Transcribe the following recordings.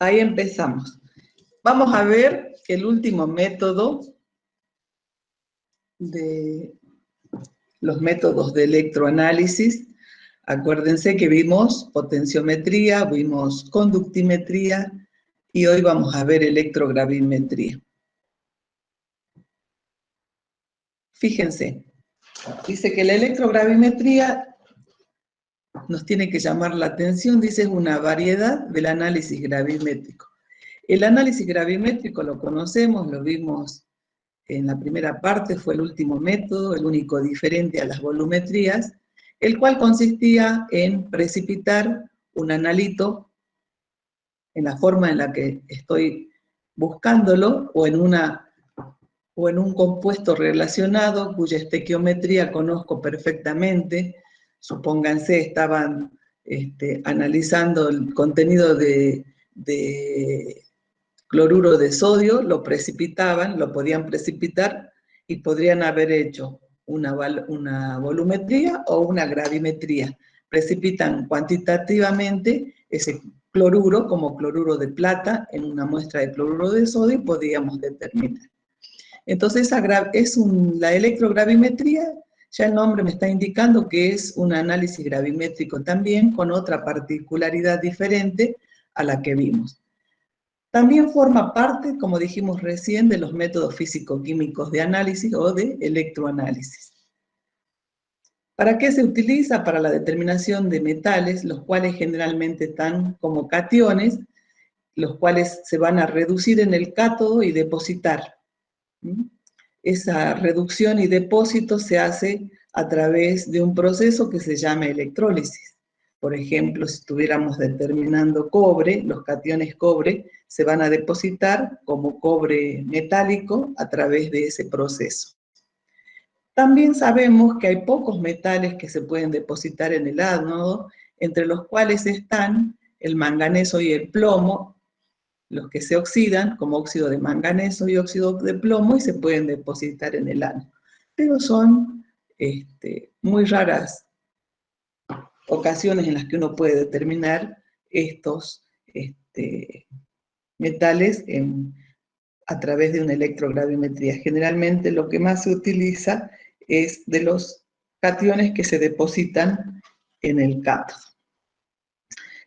Ahí empezamos. Vamos a ver el último método de los métodos de electroanálisis. Acuérdense que vimos potenciometría, vimos conductimetría y hoy vamos a ver electrogravimetría. Fíjense, dice que la electrogravimetría nos tiene que llamar la atención, dice, es una variedad del análisis gravimétrico. El análisis gravimétrico lo conocemos, lo vimos en la primera parte, fue el último método, el único diferente a las volumetrías, el cual consistía en precipitar un analito en la forma en la que estoy buscándolo, o en un compuesto relacionado cuya estequiometría conozco perfectamente. Supónganse, estaban analizando el contenido de cloruro de sodio, lo precipitaban, lo podían precipitar y podrían haber hecho una volumetría o una gravimetría. Precipitan cuantitativamente ese cloruro como cloruro de plata en una muestra de cloruro de sodio y podíamos determinar. Entonces, la electrogravimetría, ya el nombre me está indicando que es un análisis gravimétrico también, con otra particularidad diferente a la que vimos. También forma parte, como dijimos recién, de los métodos físico-químicos de análisis o de electroanálisis. ¿Para qué se utiliza? Para la determinación de metales, los cuales generalmente están como cationes, los cuales se van a reducir en el cátodo y depositar. Esa reducción y depósito se hace a través de un proceso que se llama electrólisis. Por ejemplo, si estuviéramos determinando cobre, los cationes cobre se van a depositar como cobre metálico a través de ese proceso. También sabemos que hay pocos metales que se pueden depositar en el ánodo, entre los cuales están el manganeso y el plomo, los que se oxidan como óxido de manganeso y óxido de plomo y se pueden depositar en el ánodo. Pero son muy raras ocasiones en las que uno puede determinar estos metales a través de una electrogravimetría. Generalmente lo que más se utiliza es de los cationes que se depositan en el cátodo.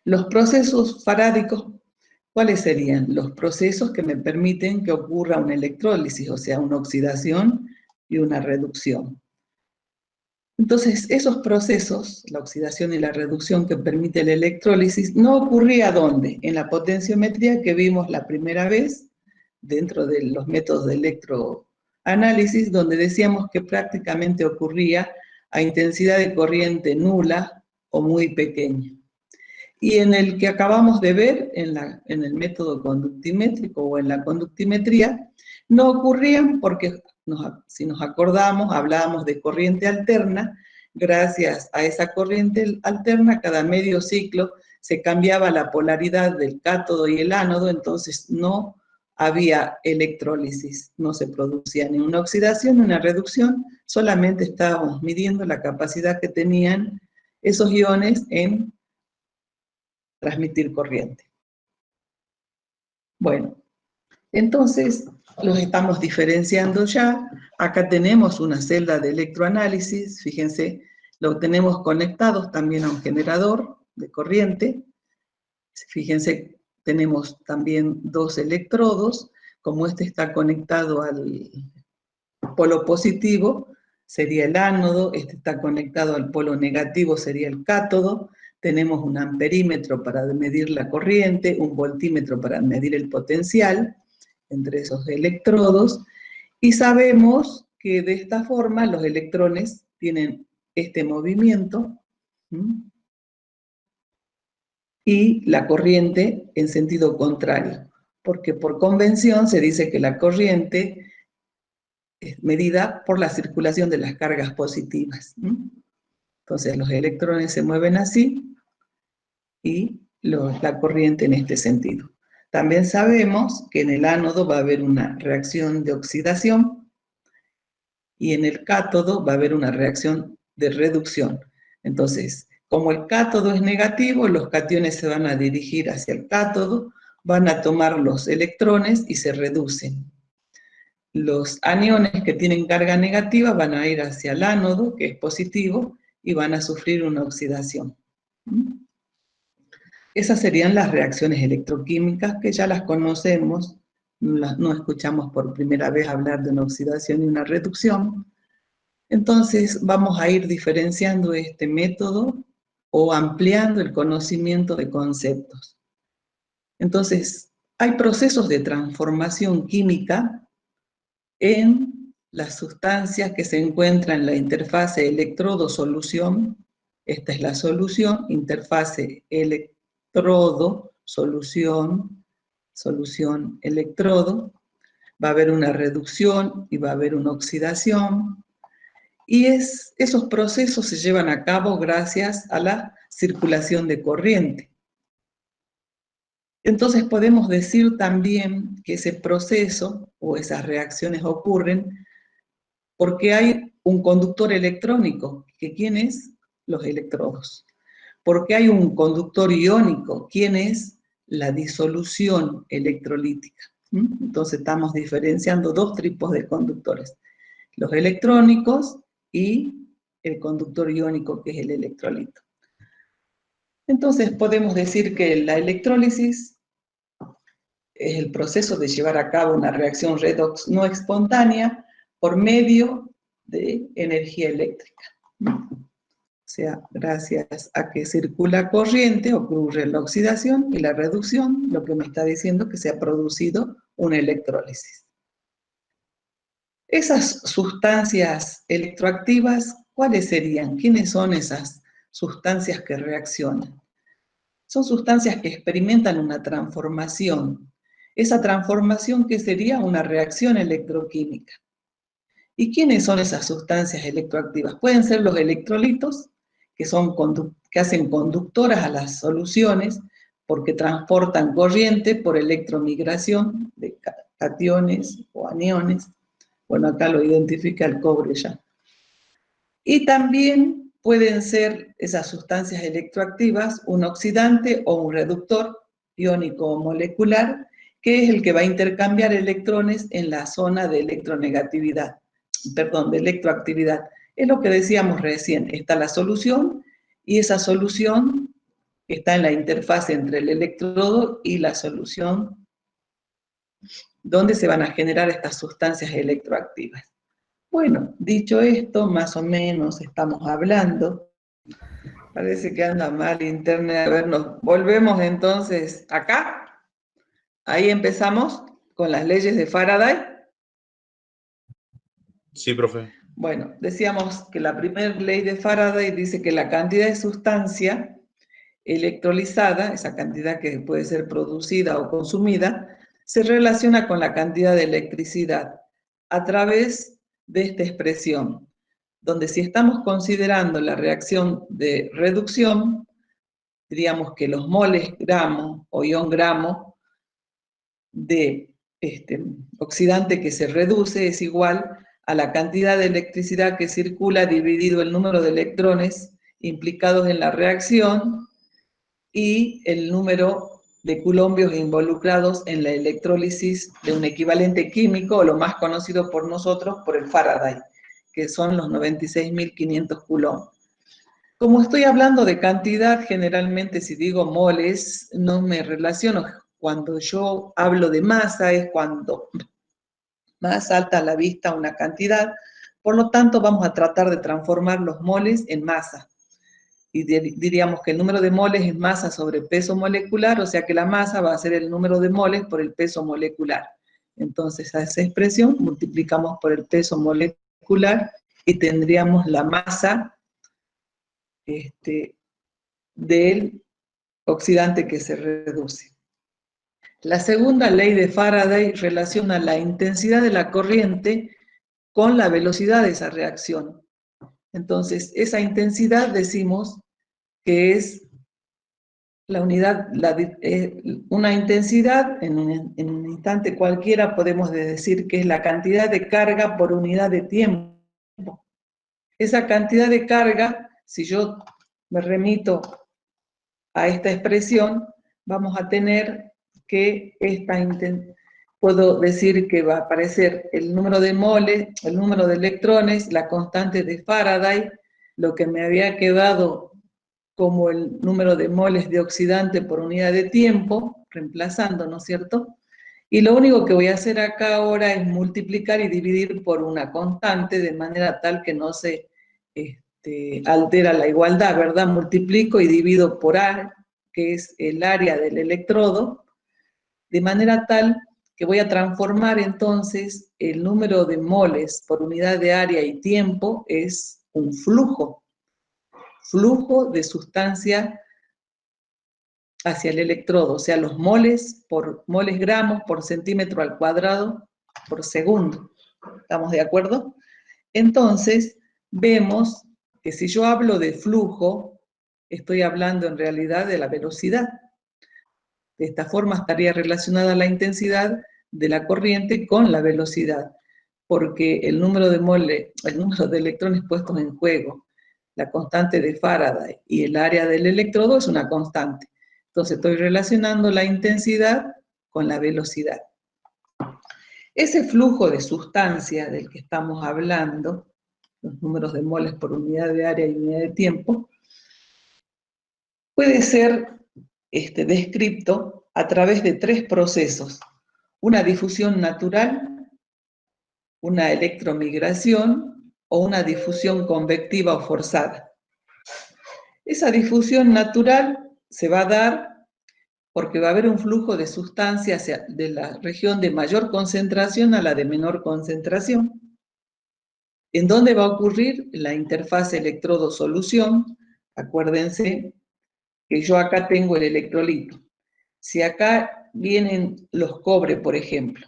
Los procesos farádicos, ¿cuáles serían? Los procesos que me permiten que ocurra una electrólisis, o sea, una oxidación y una reducción. Entonces, esos procesos, la oxidación y la reducción que permite la electrólisis, no ocurría ¿dónde? En la potenciometría que vimos la primera vez, dentro de los métodos de electroanálisis, donde decíamos que prácticamente ocurría a intensidad de corriente nula o muy pequeña. Y en el que acabamos de ver, en el método conductimétrico o en la conductimetría, no ocurrían porque, si nos acordamos, hablábamos de corriente alterna. Gracias a esa corriente alterna, cada medio ciclo se cambiaba la polaridad del cátodo y el ánodo, entonces no había electrólisis, no se producía ni una oxidación ni una reducción, solamente estábamos midiendo la capacidad que tenían esos iones en transmitir corriente. Bueno, entonces los estamos diferenciando ya. Acá tenemos una celda de electroanálisis, fíjense, lo tenemos conectados también a un generador de corriente. Fíjense, tenemos también dos electrodos, como este está conectado al polo positivo, sería el ánodo, este está conectado al polo negativo, sería el cátodo. Tenemos un amperímetro para medir la corriente, un voltímetro para medir el potencial entre esos electrodos, y sabemos que de esta forma los electrones tienen este movimiento y la corriente en sentido contrario, porque por convención se dice que la corriente es medida por la circulación de las cargas positivas. Entonces los electrones se mueven así y la corriente en este sentido. También sabemos que en el ánodo va a haber una reacción de oxidación y en el cátodo va a haber una reacción de reducción. Entonces, como el cátodo es negativo, los cationes se van a dirigir hacia el cátodo, van a tomar los electrones y se reducen. Los aniones que tienen carga negativa van a ir hacia el ánodo, que es positivo, y van a sufrir una oxidación. Esas serían las reacciones electroquímicas que ya las conocemos, no escuchamos por primera vez hablar de una oxidación y una reducción. Entonces vamos a ir diferenciando este método o ampliando el conocimiento de conceptos. Entonces, hay procesos de transformación química en las sustancias que se encuentran en la interfase electrodo-solución. Esta es la solución, interfase electrodo-solución, solución-electrodo. Va a haber una reducción y va a haber una oxidación. Y esos procesos se llevan a cabo gracias a la circulación de corriente. Entonces podemos decir también que ese proceso o esas reacciones ocurren porque hay un conductor electrónico, que ¿quién es? Los electrodos. Porque hay un conductor iónico, ¿quién es? La disolución electrolítica. Entonces estamos diferenciando dos tipos de conductores, los electrónicos y el conductor iónico, que es el electrolito. Entonces podemos decir que la electrólisis es el proceso de llevar a cabo una reacción redox no espontánea por medio de energía eléctrica. O sea, gracias a que circula corriente ocurre la oxidación y la reducción, lo que me está diciendo que se ha producido una electrólisis. Esas sustancias electroactivas, ¿cuáles serían? ¿Quiénes son esas sustancias que reaccionan? Son sustancias que experimentan una transformación. Esa transformación que sería una reacción electroquímica. ¿Y quiénes son esas sustancias electroactivas? Pueden ser los electrolitos, que hacen conductoras a las soluciones, porque transportan corriente por electromigración de cationes o aniones. Bueno, acá lo identifica el cobre ya. Y también pueden ser esas sustancias electroactivas un oxidante o un reductor iónico o molecular, que es el que va a intercambiar electrones en la zona de electronegatividad, perdón, de electroactividad. Es lo que decíamos recién, está la solución y esa solución está en la interfase entre el electrodo y la solución, donde se van a generar estas sustancias electroactivas. Bueno, dicho esto, más o menos estamos hablando. Parece que anda mal internet. A ver, nos volvemos entonces acá. Ahí empezamos con las leyes de Faraday. Sí, profe. Bueno, decíamos que la primera ley de Faraday dice que la cantidad de sustancia electrolizada, esa cantidad que puede ser producida o consumida, se relaciona con la cantidad de electricidad a través de esta expresión, donde si estamos considerando la reacción de reducción, diríamos que los moles gramo o ion gramo de oxidante que se reduce es igual a la cantidad de electricidad que circula dividido el número de electrones implicados en la reacción y el número de coulombios involucrados en la electrólisis de un equivalente químico, o lo más conocido por nosotros por el Faraday, que son los 96.500 coulombs. Como estoy hablando de cantidad, generalmente si digo moles, no me relaciono. Cuando yo hablo de masa es cuando más alta a la vista una cantidad, por lo tanto vamos a tratar de transformar los moles en masa. Y diríamos que el número de moles es masa sobre peso molecular, o sea que la masa va a ser el número de moles por el peso molecular. Entonces a esa expresión multiplicamos por el peso molecular y tendríamos la masa del oxidante que se reduce. La segunda ley de Faraday relaciona la intensidad de la corriente con la velocidad de esa reacción. Entonces, esa intensidad decimos que es la unidad, una intensidad, en un instante cualquiera podemos decir que es la cantidad de carga por unidad de tiempo. Esa cantidad de carga, si yo me remito a esta expresión, vamos a tener que puedo decir que va a aparecer el número de moles, el número de electrones, la constante de Faraday, lo que me había quedado como el número de moles de oxidante por unidad de tiempo, reemplazando, ¿no es cierto? Y lo único que voy a hacer acá ahora es multiplicar y dividir por una constante de manera tal que no se altera la igualdad, ¿verdad? Multiplico y divido por A, que es el área del electrodo, de manera tal que voy a transformar entonces el número de moles por unidad de área y tiempo es un flujo de sustancia hacia el electrodo, o sea, los moles por moles gramos por centímetro al cuadrado por segundo. ¿Estamos de acuerdo? Entonces, vemos que si yo hablo de flujo, estoy hablando en realidad de la velocidad. De esta forma estaría relacionada la intensidad de la corriente con la velocidad, porque el número de electrones puestos en juego, la constante de Faraday y el área del electrodo es una constante. Entonces estoy relacionando la intensidad con la velocidad. Ese flujo de sustancia del que estamos hablando, los números de moles por unidad de área y unidad de tiempo, puede ser descrito a través de tres procesos: una difusión natural, una electromigración o una difusión convectiva o forzada. Esa difusión natural se va a dar porque va a haber un flujo de sustancias de la región de mayor concentración a la de menor concentración. ¿En dónde va a ocurrir? La interfaz electrodo-solución. Acuérdense que yo acá tengo el electrolito. Si acá vienen los cobre, por ejemplo,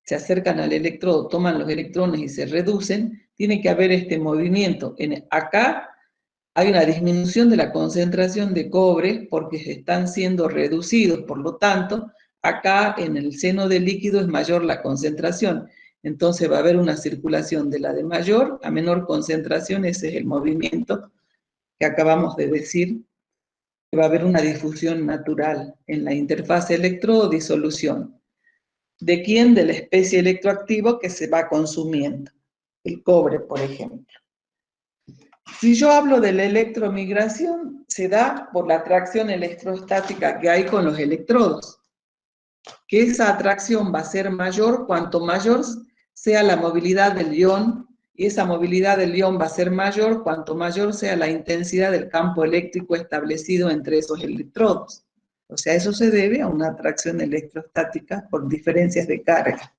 se acercan al electrodo, toman los electrones y se reducen, tiene que haber este movimiento. Acá hay una disminución de la concentración de cobre porque están siendo reducidos, por lo tanto, acá en el seno del líquido es mayor la concentración. Entonces va a haber una circulación de la de mayor a menor concentración, ese es el movimiento que acabamos de decir, que va a haber una difusión natural en la interfaz electrodo-disolución. ¿De quién? De la especie electroactivo que se va consumiendo, el cobre, por ejemplo. Si yo hablo de la electromigración, se da por la atracción electrostática que hay con los electrodos, que esa atracción va a ser mayor cuanto mayor sea la movilidad del ion, y esa movilidad del ion va a ser mayor cuanto mayor sea la intensidad del campo eléctrico establecido entre esos electrodos. O sea, eso se debe a una atracción electrostática por diferencias de carga.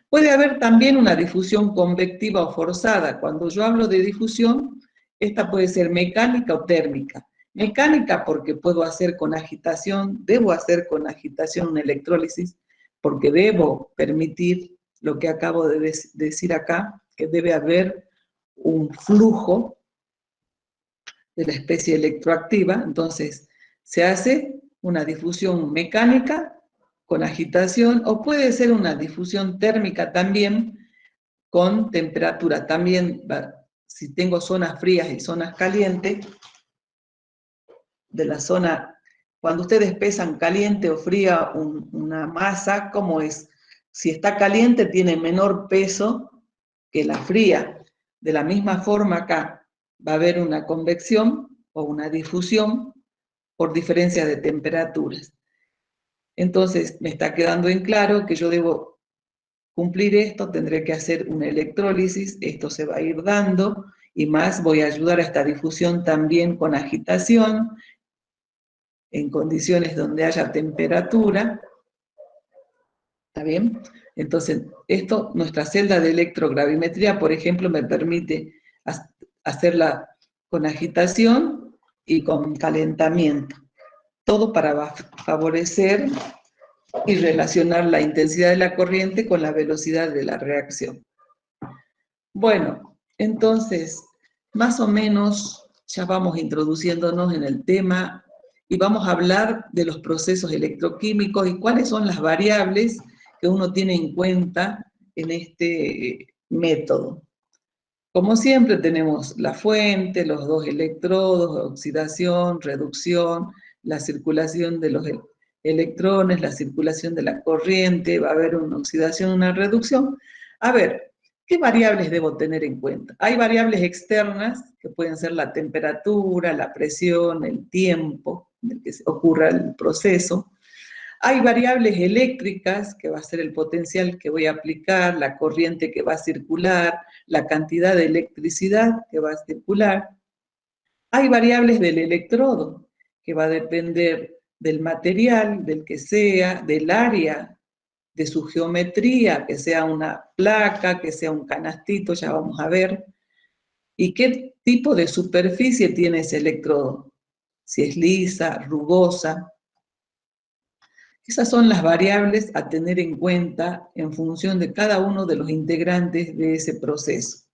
Puede haber también una difusión convectiva o forzada. Cuando yo hablo de difusión, esta puede ser mecánica o térmica. Mecánica porque puedo hacer con agitación, debo hacer con agitación una electrólisis, porque debo permitir lo que acabo de decir acá, que debe haber un flujo de la especie electroactiva. Entonces, se hace una difusión mecánica con agitación, o puede ser una difusión térmica también, con temperatura. También, si tengo zonas frías y zonas calientes, de la zona, cuando ustedes pesan caliente o fría una masa, ¿cómo es? Si está caliente tiene menor peso que la fría. De la misma forma acá va a haber una convección o una difusión por diferencia de temperaturas. Entonces, me está quedando en claro que yo debo cumplir esto, tendré que hacer una electrólisis, esto se va a ir dando, y más voy a ayudar a esta difusión también con agitación, en condiciones donde haya temperatura. ¿Está bien? Entonces, nuestra celda de electrogravimetría, por ejemplo, me permite hacerla con agitación y con calentamiento. Todo para favorecer y relacionar la intensidad de la corriente con la velocidad de la reacción. Bueno, entonces, más o menos ya vamos introduciéndonos en el tema y vamos a hablar de los procesos electroquímicos y cuáles son las variables que uno tiene en cuenta en este método. Como siempre tenemos la fuente, los dos electrodos, oxidación, reducción, la circulación de los electrones, la circulación de la corriente, va a haber una oxidación, una reducción. A ver, ¿qué variables debo tener en cuenta? Hay variables externas, que pueden ser la temperatura, la presión, el tiempo en el que ocurra el proceso. Hay variables eléctricas, que va a ser el potencial que voy a aplicar, la corriente que va a circular, la cantidad de electricidad que va a circular. Hay variables del electrodo, que va a depender del material, del que sea, del área, de su geometría, que sea una placa, que sea un canastito, ya vamos a ver. ¿Y qué tipo de superficie tiene ese electrodo? Si es lisa, rugosa. Esas son las variables a tener en cuenta en función de cada uno de los integrantes de ese proceso.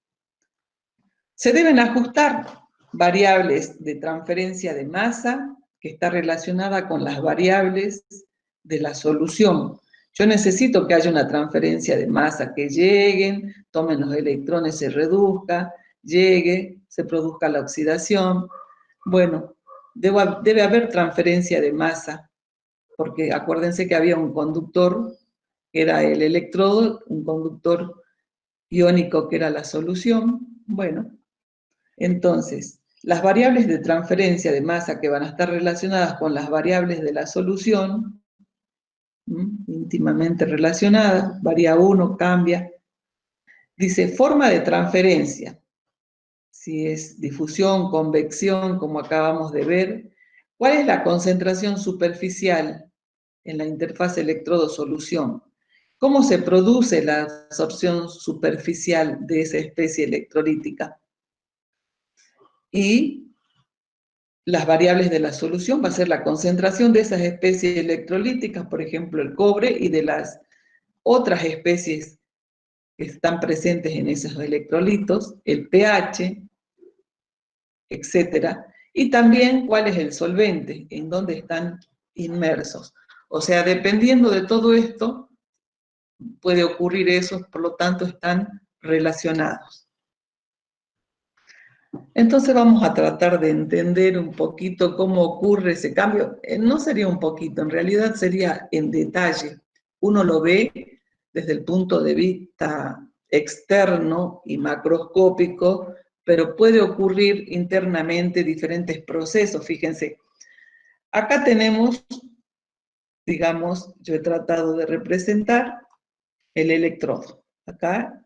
Se deben ajustar variables de transferencia de masa, que está relacionada con las variables de la solución. Yo necesito que haya una transferencia de masa, que lleguen, tomen los electrones, se reduzca, llegue, se produzca la oxidación. Bueno, debe haber transferencia de masa, porque acuérdense que había un conductor, que era el electrodo, un conductor iónico, que era la solución. Bueno, entonces, las variables de transferencia de masa que van a estar relacionadas con las variables de la solución, íntimamente relacionadas, varía uno, cambia. Dice, forma de transferencia, si es difusión, convección, como acabamos de ver. ¿Cuál es la concentración superficial en la interfaz electrodo-solución? ¿Cómo se produce la absorción superficial de esa especie electrolítica? Y las variables de la solución va a ser la concentración de esas especies electrolíticas, por ejemplo el cobre, y de las otras especies que están presentes en esos electrolitos, el pH, etcétera, y también cuál es el solvente, en dónde están inmersos. O sea, dependiendo de todo esto, puede ocurrir eso, por lo tanto están relacionados. Entonces vamos a tratar de entender un poquito cómo ocurre ese cambio. No sería un poquito, en realidad sería en detalle. Uno lo ve desde el punto de vista externo y macroscópico, pero puede ocurrir internamente diferentes procesos. Fíjense, acá tenemos, digamos, yo he tratado de representar el electrodo. Acá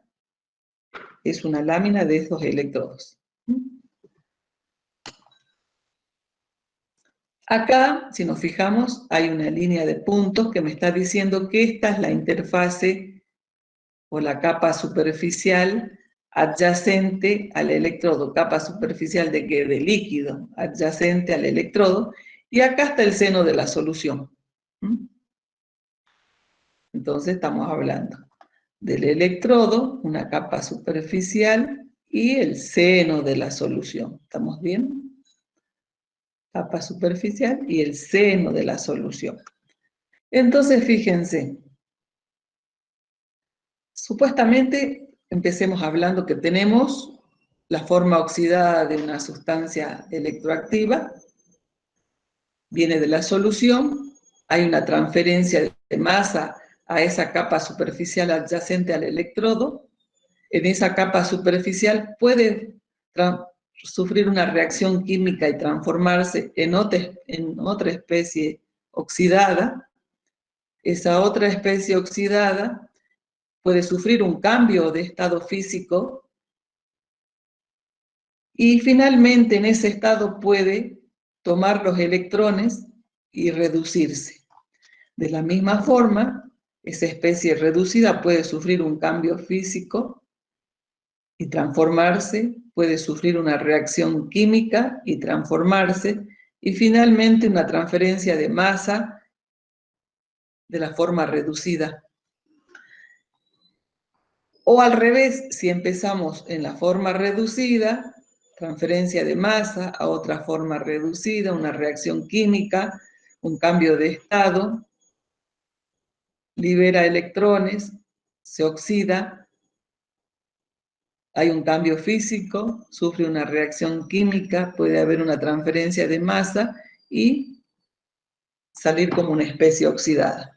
es una lámina de esos electrodos. Acá, si nos fijamos, hay una línea de puntos que me está diciendo que esta es la interfase o la capa superficial adyacente al electrodo. ¿Capa superficial de qué? De líquido, adyacente al electrodo. Y acá está el seno de la solución. Entonces estamos hablando del electrodo, una capa superficial, y el seno de la solución. ¿Estamos bien? Capa superficial y el seno de la solución. Entonces, fíjense, supuestamente empecemos hablando que tenemos la forma oxidada de una sustancia electroactiva, viene de la solución, hay una transferencia de masa a esa capa superficial adyacente al electrodo. En esa capa superficial puede sufrir una reacción química y transformarse en otra especie oxidada. Esa otra especie oxidada puede sufrir un cambio de estado físico y finalmente en ese estado puede tomar los electrones y reducirse. De la misma forma, esa especie reducida puede sufrir un cambio físico y transformarse, puede sufrir una reacción química y transformarse, y finalmente una transferencia de masa de la forma reducida. O al revés, si empezamos en la forma reducida, transferencia de masa a otra forma reducida, una reacción química, un cambio de estado, libera electrones, se oxida, hay un cambio físico, sufre una reacción química, puede haber una transferencia de masa y salir como una especie oxidada.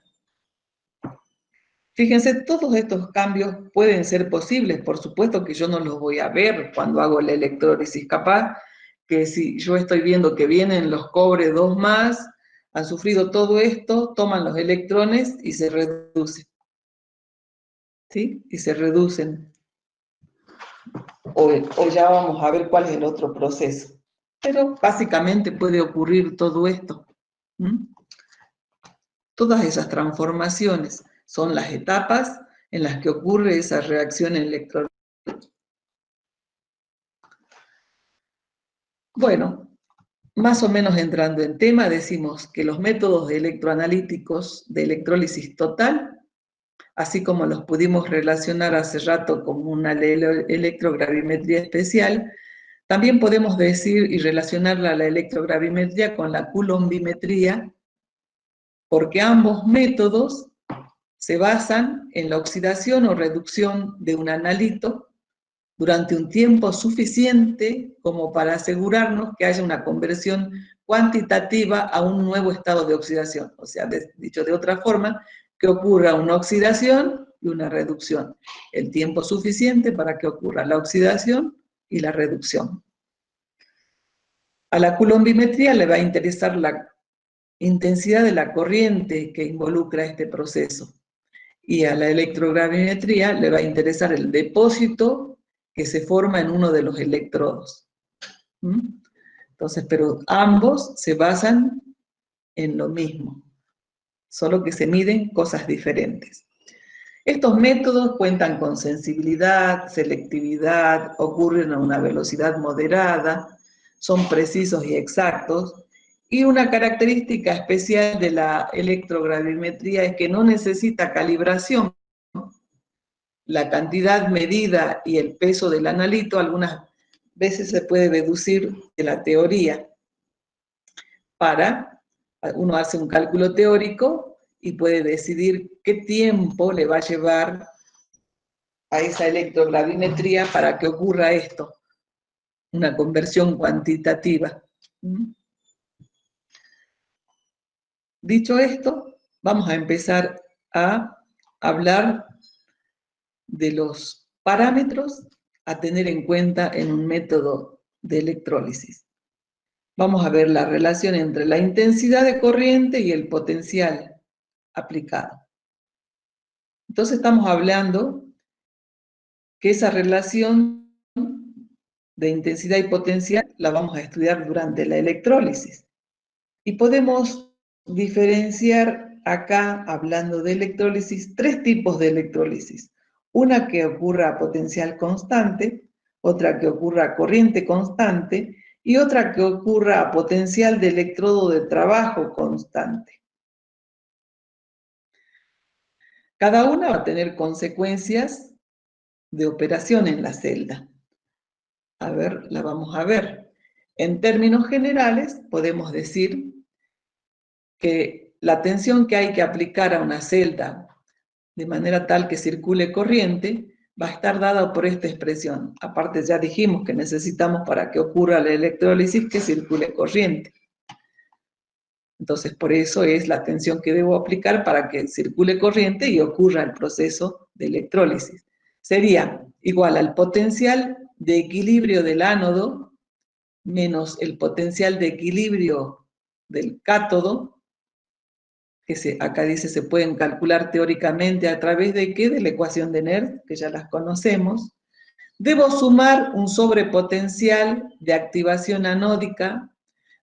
Fíjense, todos estos cambios pueden ser posibles, por supuesto que yo no los voy a ver cuando hago la electrólisis, capaz que si yo estoy viendo que vienen los cobre 2 más, han sufrido todo esto, toman los electrones y se reducen, ¿sí? Y se reducen. O ya vamos a ver cuál es el otro proceso. Pero básicamente puede ocurrir todo esto. Todas esas transformaciones son las etapas en las que ocurre esa reacción electrolítica. Bueno, más o menos entrando en tema, decimos que los métodos electroanalíticos de electrólisis total, así como los pudimos relacionar hace rato con una electrogravimetría especial, también podemos decir y relacionarla a la electrogravimetría con la coulombimetría, porque ambos métodos se basan en la oxidación o reducción de un analito durante un tiempo suficiente como para asegurarnos que haya una conversión cuantitativa a un nuevo estado de oxidación. O sea, dicho de otra forma, que ocurra una oxidación y una reducción. El tiempo suficiente para que ocurra la oxidación y la reducción. A la coulombimetría le va a interesar la intensidad de la corriente que involucra este proceso. Y a la electrogravimetría le va a interesar el depósito que se forma en uno de los electrodos. Entonces, pero ambos se basan en lo mismo, solo que se miden cosas diferentes. Estos métodos cuentan con sensibilidad, selectividad, ocurren a una velocidad moderada, son precisos y exactos, y una característica especial de la electrogravimetría es que no necesita calibración. La cantidad medida y el peso del analito algunas veces se puede deducir de la teoría. Uno hace un cálculo teórico y puede decidir qué tiempo le va a llevar a esa electrogravimetría para que ocurra esto, una conversión cuantitativa. Dicho esto, vamos a empezar a hablar de los parámetros a tener en cuenta en un método de electrólisis. Vamos a ver la relación entre la intensidad de corriente y el potencial aplicado. Entonces estamos hablando que esa relación de intensidad y potencial la vamos a estudiar durante la electrólisis. Y podemos diferenciar acá, hablando de electrólisis, 3 tipos de electrólisis. Una que ocurra a potencial constante, otra que ocurra a corriente constante y otra que ocurra a potencial de electrodo de trabajo constante. Cada una va a tener consecuencias de operación en la celda. A ver, la vamos a ver. En términos generales, podemos decir que la tensión que hay que aplicar a una celda de manera tal que circule corriente va a estar dada por esta expresión. Aparte ya dijimos que necesitamos para que ocurra la electrólisis que circule corriente. Entonces por eso es la tensión que debo aplicar para que circule corriente y ocurra el proceso de electrólisis. Sería igual al potencial de equilibrio del ánodo menos el potencial de equilibrio del cátodo, que acá dice se pueden calcular teóricamente a través de ¿qué? De la ecuación de Nernst, que ya las conocemos. Debo sumar un sobrepotencial de activación anódica,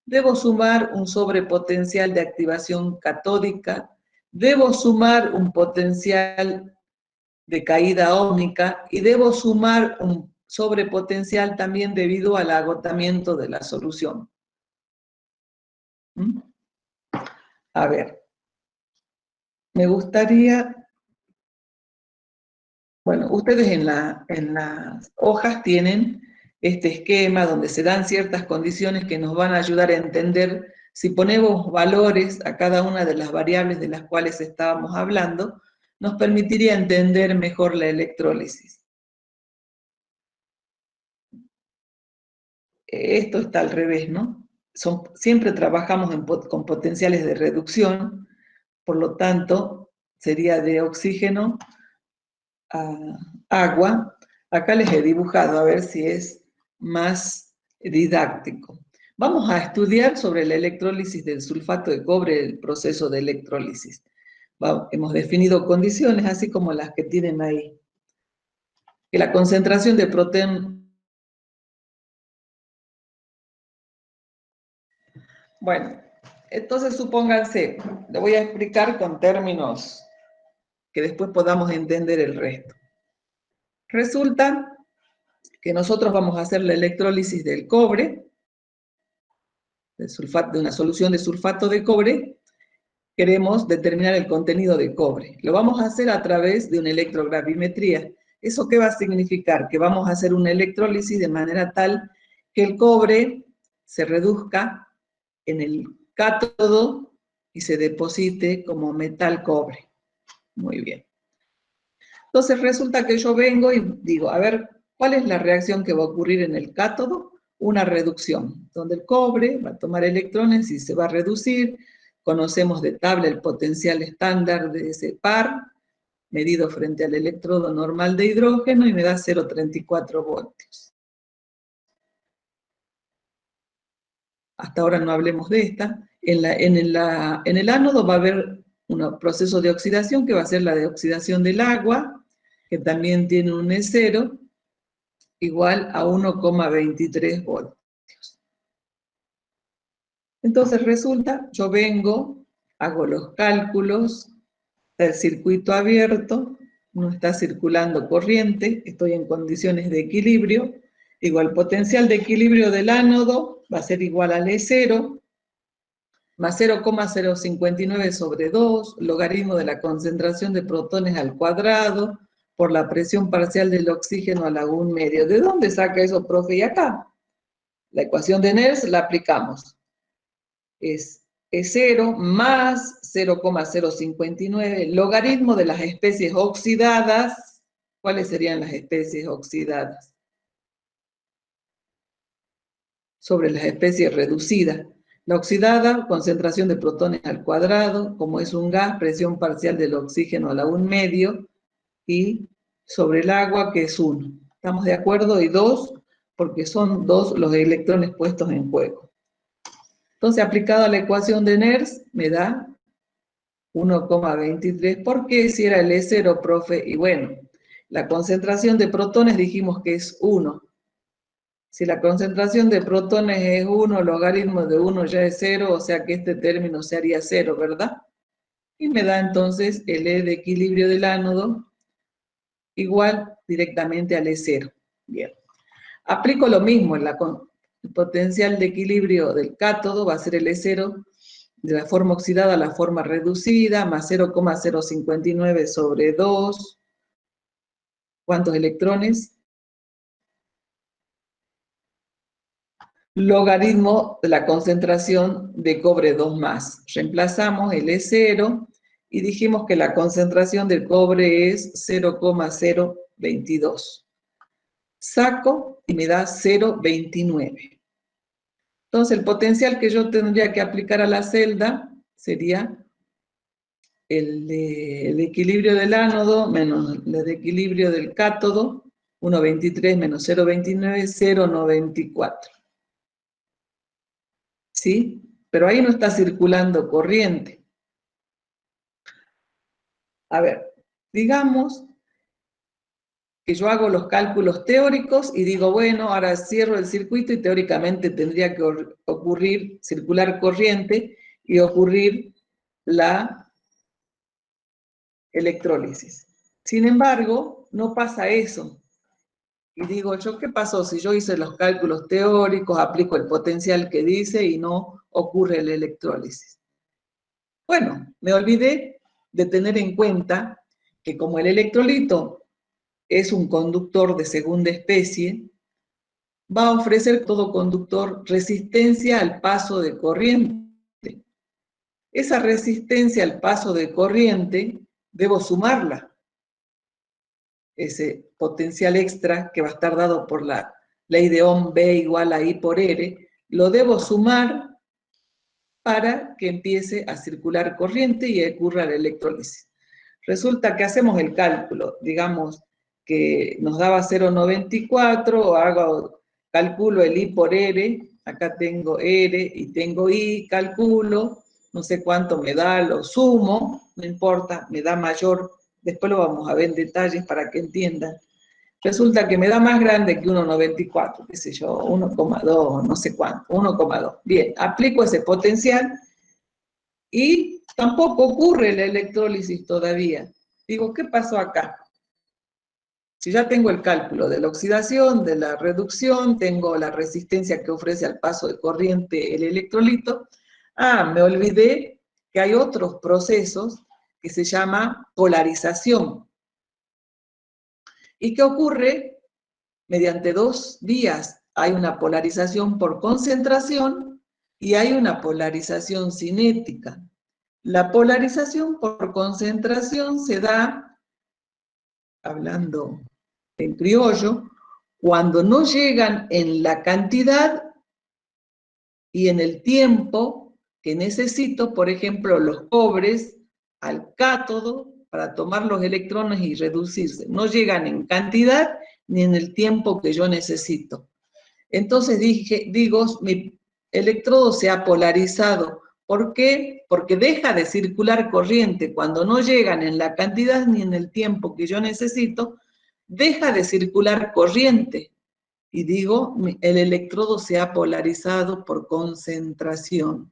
debo sumar un sobrepotencial de activación catódica, debo sumar un potencial de caída óhmica y debo sumar un sobrepotencial también debido al agotamiento de la solución. A ver, me gustaría, bueno, ustedes en las hojas tienen este esquema donde se dan ciertas condiciones que nos van a ayudar a entender si ponemos valores a cada una de las variables de las cuales estábamos hablando, nos permitiría entender mejor la electrólisis. Esto está al revés, ¿no? siempre trabajamos con potenciales de reducción, por lo tanto, sería de oxígeno a agua. Acá les he dibujado a ver si es más didáctico. Vamos a estudiar sobre la electrólisis del sulfato de cobre, el proceso de electrólisis. Hemos definido condiciones, así como las que tienen ahí. Que la concentración de proteína... Bueno, entonces supónganse, le voy a explicar con términos que después podamos entender el resto. Resulta que nosotros vamos a hacer la electrólisis del cobre, de una solución de sulfato de cobre. Queremos determinar el contenido de cobre. Lo vamos a hacer a través de una electrogravimetría. ¿Eso qué va a significar? Que vamos a hacer una electrólisis de manera tal que el cobre se reduzca en el cátodo y se deposite como metal cobre. Muy bien. Entonces resulta que yo vengo y digo, a ver, ¿cuál es la reacción que va a ocurrir en el cátodo? Una reducción, donde el cobre va a tomar electrones y se va a reducir. Conocemos de tabla el potencial estándar de ese par, medido frente al electrodo normal de hidrógeno, y me da 0,34 voltios. Hasta ahora no hablemos de esta. En el ánodo va a haber un proceso de oxidación que va a ser la de oxidación del agua, que también tiene un E0, igual a 1,23 voltios. Entonces resulta, yo vengo, hago los cálculos del circuito abierto, no está circulando corriente, estoy en condiciones de equilibrio, digo, el potencial de equilibrio del ánodo va a ser igual al E0, más 0,059 sobre 2, logaritmo de la concentración de protones al cuadrado, por la presión parcial del oxígeno a la 1/2. ¿De dónde saca eso, profe? Y acá, la ecuación de Nernst la aplicamos. Es E0 más 0,059, logaritmo de las especies oxidadas. ¿Cuáles serían las especies oxidadas? Sobre las especies reducidas. La oxidada, concentración de protones al cuadrado, como es un gas, presión parcial del oxígeno a la 1/2, y sobre el agua, que es 1. ¿Estamos de acuerdo? Y 2, porque son 2 los electrones puestos en juego. Entonces, aplicado a la ecuación de Nernst, me da 1,23. ¿Por qué si era el E0, profe? Y bueno, la concentración de protones dijimos que es 1. Si la concentración de protones es 1, logaritmo de 1 ya es 0, o sea que este término se haría 0, ¿verdad? Y me da entonces el E de equilibrio del ánodo igual directamente al E0. Bien. Aplico lo mismo, el potencial de equilibrio del cátodo va a ser el E0 de la forma oxidada a la forma reducida, más 0,059 sobre 2. ¿Cuántos electrones? Logaritmo de la concentración de cobre 2 más. Reemplazamos el E0 y dijimos que la concentración del cobre es 0,022. Saco y me da 0,29. Entonces el potencial que yo tendría que aplicar a la celda sería el de equilibrio del ánodo menos el de equilibrio del cátodo, 1,23 menos 0,29, 0,94. ¿Sí? Pero ahí no está circulando corriente. A ver, digamos que yo hago los cálculos teóricos y digo, bueno, ahora cierro el circuito y teóricamente tendría que ocurrir, circular corriente y ocurrir la electrólisis. Sin embargo, no pasa eso. Y digo yo, ¿qué pasó? Si yo hice los cálculos teóricos, aplico el potencial que dice y no ocurre la electrólisis. Bueno, me olvidé de tener en cuenta que como el electrolito es un conductor de segunda especie, va a ofrecer todo conductor resistencia al paso de corriente. Esa resistencia al paso de corriente debo sumarla. Ese potencial extra que va a estar dado por la ley de Ohm B igual a I por R, lo debo sumar para que empiece a circular corriente y ocurra la electrólisis. Resulta que hacemos el cálculo, digamos que nos daba 0,94, calculo el I por R, acá tengo R y tengo I, calculo, no sé cuánto me da, lo sumo, no importa, me da mayor, después lo vamos a ver en detalles para que entiendan. Resulta que me da más grande que 1,94, qué sé yo, 1,2, no sé cuánto, 1,2. Bien, aplico ese potencial y tampoco ocurre la electrólisis todavía. Digo, ¿qué pasó acá? Si ya tengo el cálculo de la oxidación, de la reducción, tengo la resistencia que ofrece al paso de corriente el electrolito, me olvidé que hay otros procesos que se llama polarización. ¿Y qué ocurre? Mediante dos vías. Hay una polarización por concentración y hay una polarización cinética. La polarización por concentración se da, hablando en criollo, cuando no llegan en la cantidad y en el tiempo que necesito, por ejemplo, los cobres al cátodo para tomar los electrones y reducirse. No llegan en cantidad ni en el tiempo que yo necesito. Entonces digo, mi electrodo se ha polarizado. ¿Por qué? Porque deja de circular corriente cuando no llegan en la cantidad ni en el tiempo que yo necesito, deja de circular corriente. Y digo, el electrodo se ha polarizado por concentración.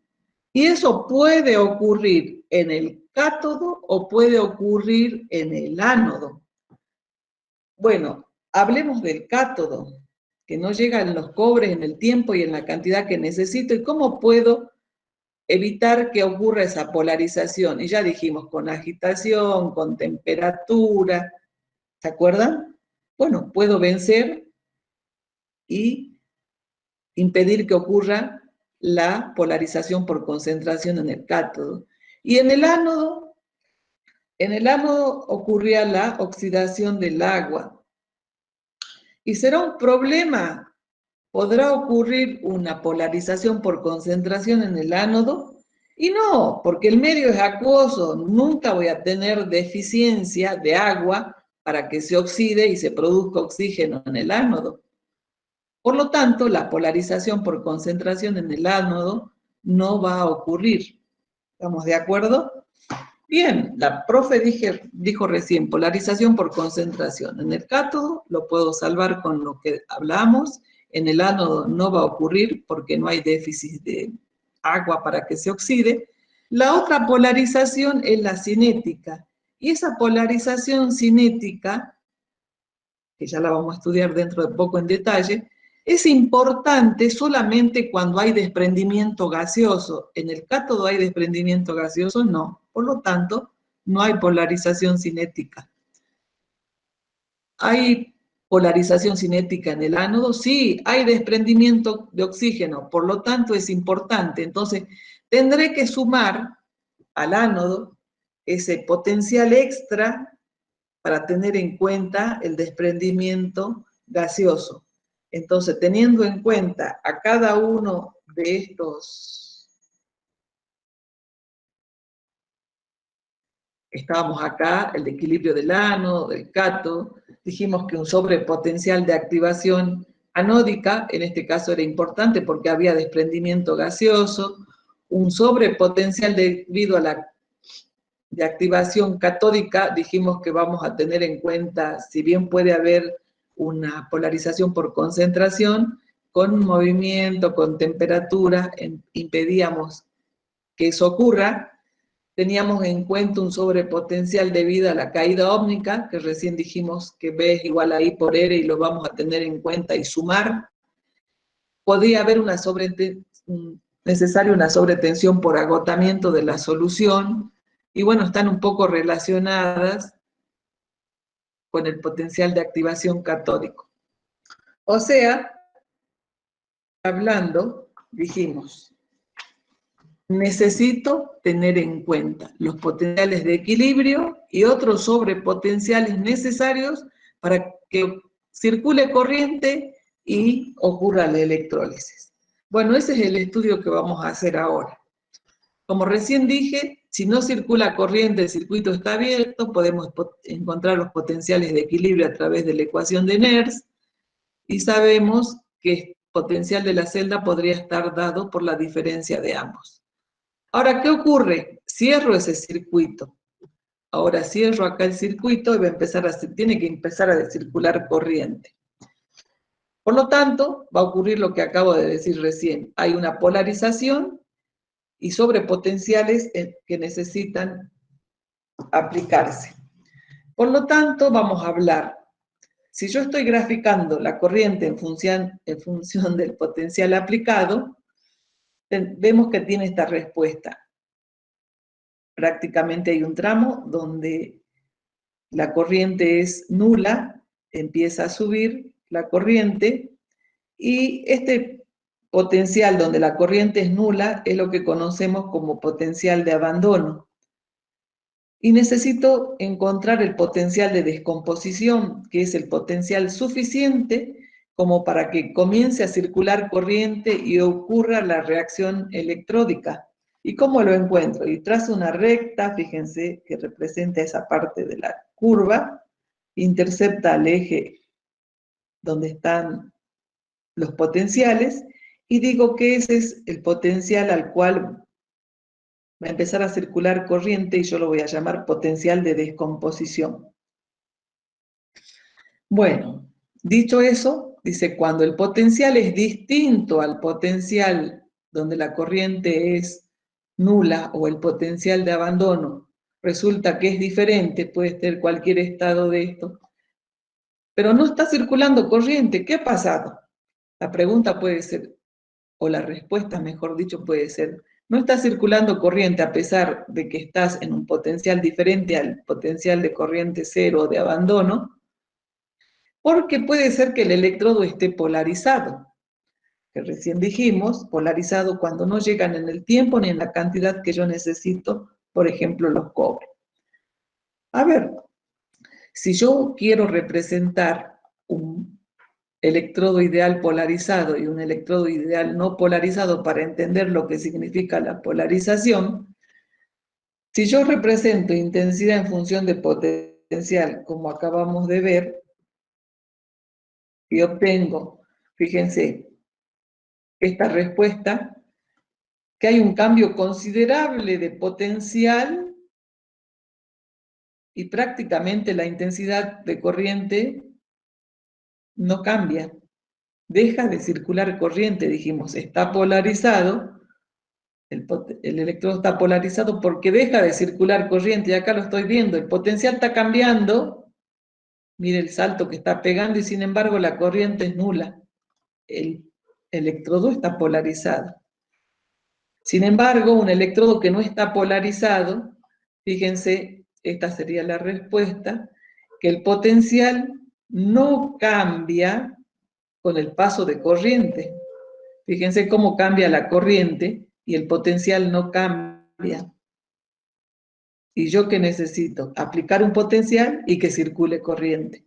Y eso puede ocurrir en el cátodo o puede ocurrir en el ánodo. Bueno, hablemos del cátodo, que no llegan los cobres en el tiempo y en la cantidad que necesito, y cómo puedo evitar que ocurra esa polarización. Y ya dijimos, con agitación, con temperatura, ¿se acuerdan? Bueno, puedo vencer y impedir que ocurra la polarización por concentración en el cátodo. Y en el ánodo ocurría la oxidación del agua. ¿Y será un problema? ¿Podrá ocurrir una polarización por concentración en el ánodo? Y no, porque el medio es acuoso, nunca voy a tener deficiencia de agua para que se oxide y se produzca oxígeno en el ánodo. Por lo tanto, la polarización por concentración en el ánodo no va a ocurrir. ¿Estamos de acuerdo? Bien, la profe dijo recién, polarización por concentración. En el cátodo lo puedo salvar con lo que hablamos, en el ánodo no va a ocurrir porque no hay déficit de agua para que se oxide. La otra polarización es la cinética, y esa polarización cinética, que ya la vamos a estudiar dentro de poco en detalle, es importante solamente cuando hay desprendimiento gaseoso. En el cátodo hay desprendimiento gaseoso, no. Por lo tanto, no hay polarización cinética. ¿Hay polarización cinética en el ánodo? Sí, hay desprendimiento de oxígeno, por lo tanto es importante. Entonces, tendré que sumar al ánodo ese potencial extra para tener en cuenta el desprendimiento gaseoso. Entonces, teniendo en cuenta a cada uno de estos, estábamos acá, el equilibrio del ánodo, del cátodo, dijimos que un sobrepotencial de activación anódica, en este caso era importante porque había desprendimiento gaseoso, un sobrepotencial debido a la de activación catódica, dijimos que vamos a tener en cuenta, si bien puede haber una polarización por concentración, con movimiento, con temperatura, impedíamos que eso ocurra. Teníamos en cuenta un sobrepotencial debido a la caída óptica, que recién dijimos que B es igual a I por R y lo vamos a tener en cuenta y sumar. Podría haber necesaria una sobretensión por agotamiento de la solución, y bueno, están un poco relacionadas con el potencial de activación catódico. O sea, hablando, dijimos, necesito tener en cuenta los potenciales de equilibrio y otros sobrepotenciales necesarios para que circule corriente y ocurra la electrólisis. Bueno, ese es el estudio que vamos a hacer ahora. Como recién dije, si no circula corriente, el circuito está abierto, podemos encontrar los potenciales de equilibrio a través de la ecuación de Nernst, y sabemos que el potencial de la celda podría estar dado por la diferencia de ambos. Ahora, ¿qué ocurre? Cierro ese circuito. Ahora cierro acá el circuito y tiene que empezar a circular corriente. Por lo tanto, va a ocurrir lo que acabo de decir recién. Hay una polarización y sobrepotenciales que necesitan aplicarse. Por lo tanto, vamos a hablar. Si yo estoy graficando la corriente en función del potencial aplicado, vemos que tiene esta respuesta. Prácticamente hay un tramo donde la corriente es nula, empieza a subir la corriente, y este potencial donde la corriente es nula es lo que conocemos como potencial de abandono. Y necesito encontrar el potencial de descomposición, que es el potencial suficiente como para que comience a circular corriente y ocurra la reacción electródica. ¿Y cómo lo encuentro? Y trazo una recta, fíjense, que representa esa parte de la curva, intercepta al eje donde están los potenciales, y digo que ese es el potencial al cual va a empezar a circular corriente, y yo lo voy a llamar potencial de descomposición. Bueno, dicho eso, dice, cuando el potencial es distinto al potencial donde la corriente es nula, o el potencial de abandono resulta que es diferente, puede ser cualquier estado de esto, pero no está circulando corriente, ¿qué ha pasado? La pregunta puede ser, o la respuesta, mejor dicho, puede ser, no está circulando corriente a pesar de que estás en un potencial diferente al potencial de corriente cero o de abandono, porque puede ser que el electrodo esté polarizado, que recién dijimos, polarizado cuando no llegan en el tiempo ni en la cantidad que yo necesito, por ejemplo, los cobre. A ver, si yo quiero representar un electrodo ideal polarizado y un electrodo ideal no polarizado para entender lo que significa la polarización, si yo represento intensidad en función de potencial, como acabamos de ver, y obtengo, fíjense, esta respuesta, que hay un cambio considerable de potencial y prácticamente la intensidad de corriente no cambia. Deja de circular corriente, dijimos, está polarizado, el electrodo está polarizado porque deja de circular corriente, y acá lo estoy viendo, el potencial está cambiando, mire el salto que está pegando, y sin embargo la corriente es nula. El electrodo está polarizado. Sin embargo, un electrodo que no está polarizado, fíjense, esta sería la respuesta, que el potencial no cambia con el paso de corriente. Fíjense cómo cambia la corriente y el potencial no cambia. ¿Y yo qué necesito? Aplicar un potencial y que circule corriente.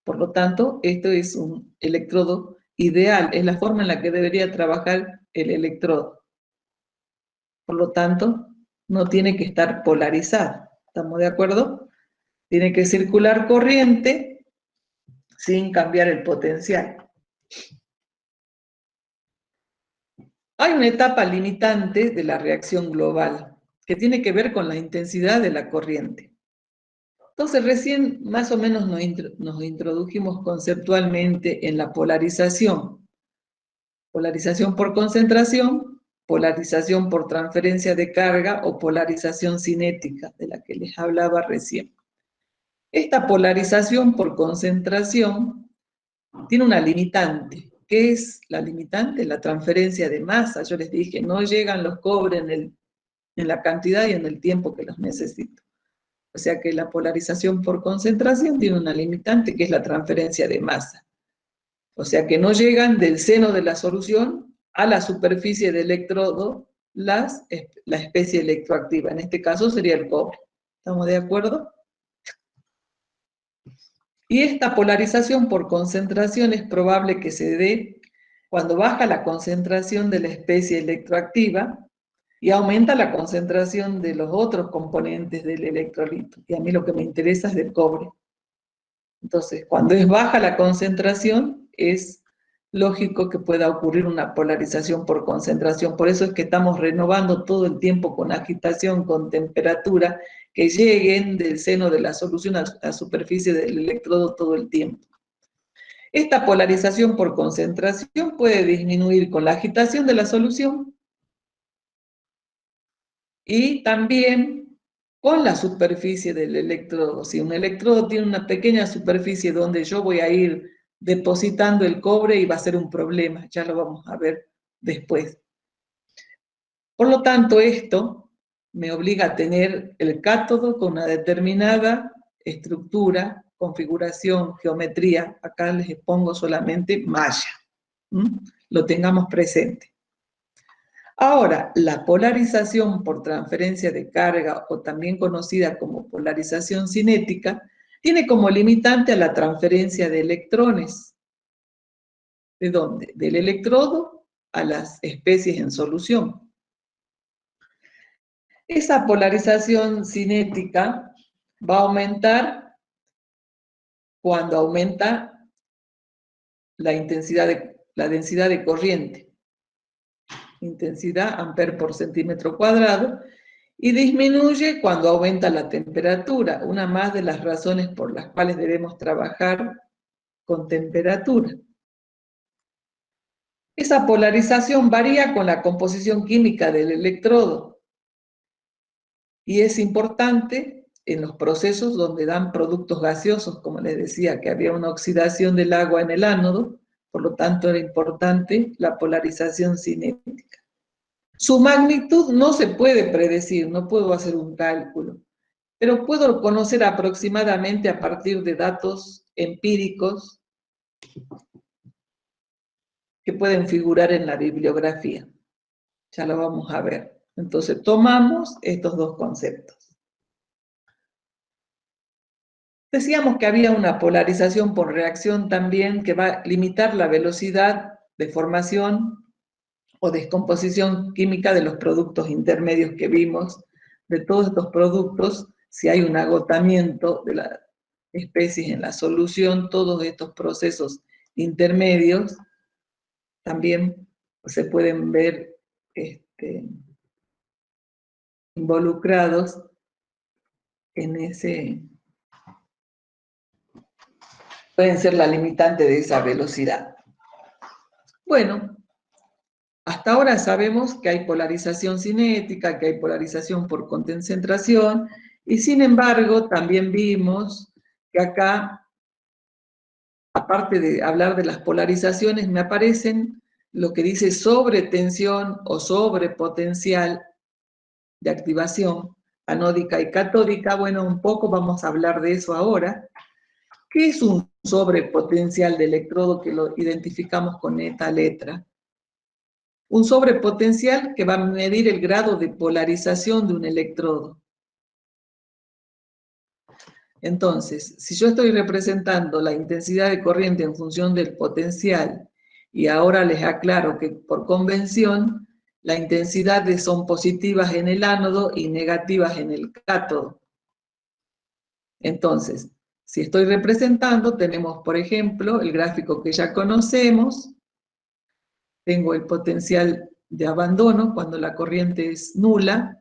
Por lo tanto, esto es un electrodo ideal, es la forma en la que debería trabajar el electrodo. Por lo tanto, no tiene que estar polarizado. ¿Estamos de acuerdo? Tiene que circular corriente sin cambiar el potencial. Hay una etapa limitante de la reacción global que tiene que ver con la intensidad de la corriente. Entonces, recién más o menos nos introdujimos conceptualmente en la polarización. Polarización por concentración, polarización por transferencia de carga o polarización cinética, de la que les hablaba recién. Esta polarización por concentración tiene una limitante. ¿Qué es la limitante? La transferencia de masa. Yo les dije, no llegan los cobre en la cantidad y en el tiempo que los necesito. O sea que la polarización por concentración tiene una limitante, que es la transferencia de masa. O sea que no llegan del seno de la solución a la superficie del electrodo la especie electroactiva. En este caso sería el cobre. ¿Estamos de acuerdo? Y esta polarización por concentración es probable que se dé cuando baja la concentración de la especie electroactiva y aumenta la concentración de los otros componentes del electrolito. Y a mí lo que me interesa es del cobre. Entonces, cuando es baja la concentración, es lógico que pueda ocurrir una polarización por concentración. Por eso es que estamos renovando todo el tiempo con agitación, con temperatura, que lleguen del seno de la solución a la superficie del electrodo todo el tiempo. Esta polarización por concentración puede disminuir con la agitación de la solución y también con la superficie del electrodo. Si un electrodo tiene una pequeña superficie donde yo voy a ir depositando el cobre y va a ser un problema, ya lo vamos a ver después. Por lo tanto, esto me obliga a tener el cátodo con una determinada estructura, configuración, geometría. Acá les expongo solamente malla. Lo tengamos presente. Ahora, la polarización por transferencia de carga, o también conocida como polarización cinética, tiene como limitante a la transferencia de electrones. ¿De dónde? Del electrodo a las especies en solución. Esa polarización cinética va a aumentar cuando aumenta la densidad de corriente. Intensidad amper por centímetro cuadrado, y disminuye cuando aumenta la temperatura, una más de las razones por las cuales debemos trabajar con temperatura. Esa polarización varía con la composición química del electrodo y es importante en los procesos donde dan productos gaseosos, como les decía, que había una oxidación del agua en el ánodo, por lo tanto era importante la polarización cinética. Su magnitud no se puede predecir, no puedo hacer un cálculo, pero puedo conocer aproximadamente a partir de datos empíricos que pueden figurar en la bibliografía. Ya lo vamos a ver. Entonces, tomamos estos dos conceptos. Decíamos que había una polarización por reacción también que va a limitar la velocidad de formación o descomposición química de los productos intermedios que vimos. De todos estos productos, si hay un agotamiento de las especies en la solución, todos estos procesos intermedios también se pueden ver involucrados en ese, pueden ser la limitante de esa velocidad. Bueno, hasta ahora sabemos que hay polarización cinética, que hay polarización por concentración, y sin embargo también vimos que acá, aparte de hablar de las polarizaciones, me aparecen lo que dice sobretensión o sobrepotencial de activación anódica y catódica. Bueno, un poco vamos a hablar de eso ahora. ¿Qué es un sobrepotencial de electrodo que lo identificamos con esta letra? Un sobrepotencial que va a medir el grado de polarización de un electrodo. Entonces, si yo estoy representando la intensidad de corriente en función del potencial, y ahora les aclaro que por convención, la intensidad son positivas en el ánodo y negativas en el cátodo. Entonces, si estoy representando, tenemos, por ejemplo, el gráfico que ya conocemos. Tengo el potencial de abandono cuando la corriente es nula.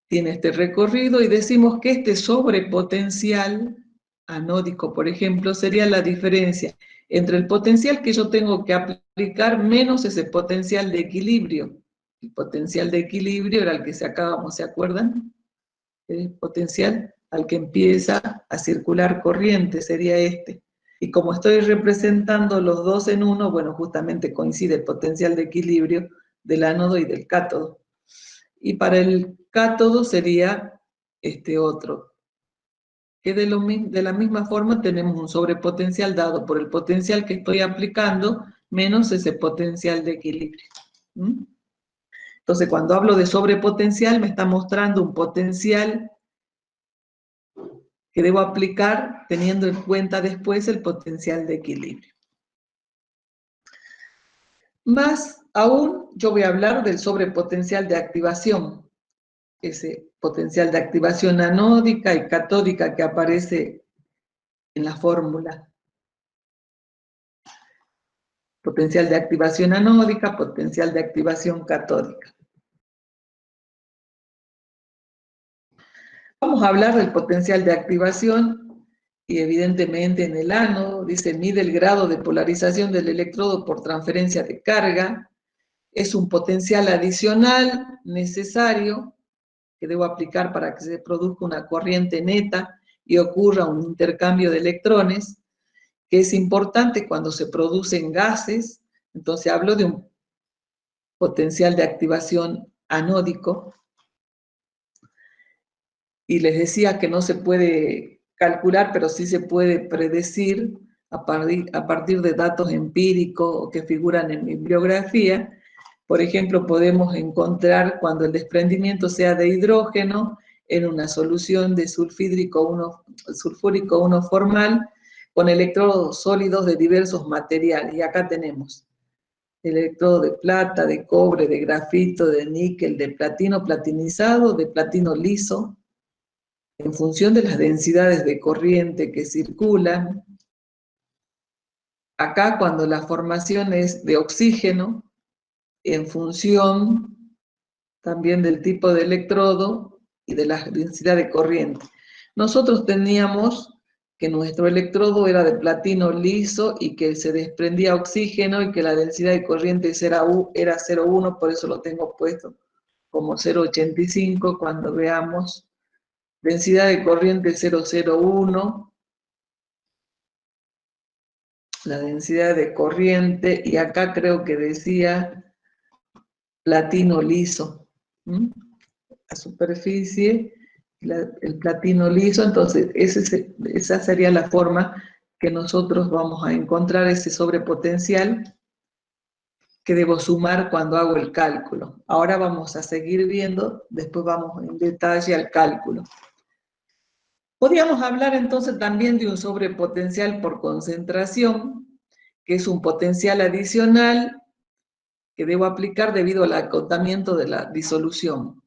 Tiene este recorrido y decimos que este sobrepotencial anódico, por ejemplo, sería la diferencia entre el potencial que yo tengo que aplicar menos ese potencial de equilibrio. El potencial de equilibrio era el que sacábamos, ¿se acuerdan? El potencial al que empieza a circular corriente sería este. Y como estoy representando los dos en uno, bueno, justamente coincide el potencial de equilibrio del ánodo y del cátodo. Y para el cátodo sería este otro, que de la misma forma tenemos un sobrepotencial dado por el potencial que estoy aplicando menos ese potencial de equilibrio. Entonces, cuando hablo de sobrepotencial, me está mostrando un potencial que debo aplicar teniendo en cuenta después el potencial de equilibrio. Más aún, yo voy a hablar del sobrepotencial de activación, ese potencial de activación anódica y catódica que aparece en la fórmula. Potencial de activación anódica, potencial de activación catódica. Vamos a hablar del potencial de activación y evidentemente en el ánodo, dice, mide el grado de polarización del electrodo por transferencia de carga. Es un potencial adicional necesario que debo aplicar para que se produzca una corriente neta y ocurra un intercambio de electrones, que es importante cuando se producen gases. Entonces hablo de un potencial de activación anódico. Y les decía que no se puede calcular, pero sí se puede predecir a partir de datos empíricos que figuran en bibliografía. Por ejemplo, podemos encontrar cuando el desprendimiento sea de hidrógeno en una solución de sulfúrico 1 formal con electrodos sólidos de diversos materiales. Y acá tenemos electrodo de plata, de cobre, de grafito, de níquel, de platino platinizado, de platino liso, en función de las densidades de corriente que circulan. Acá cuando la formación es de oxígeno, en función también del tipo de electrodo y de la densidad de corriente. Nosotros teníamos que nuestro electrodo era de platino liso y que se desprendía oxígeno y que la densidad de corriente era 0,1, por eso lo tengo puesto como 0,85 cuando veamos. Densidad de corriente 0,01, la densidad de corriente, y acá creo que decía platino liso. La superficie, el platino liso, entonces esa sería la forma que nosotros vamos a encontrar ese sobrepotencial que debo sumar cuando hago el cálculo. Ahora vamos a seguir viendo, después vamos en detalle al cálculo. Podríamos hablar entonces también de un sobrepotencial por concentración, que es un potencial adicional que debo aplicar debido al acotamiento de la disolución.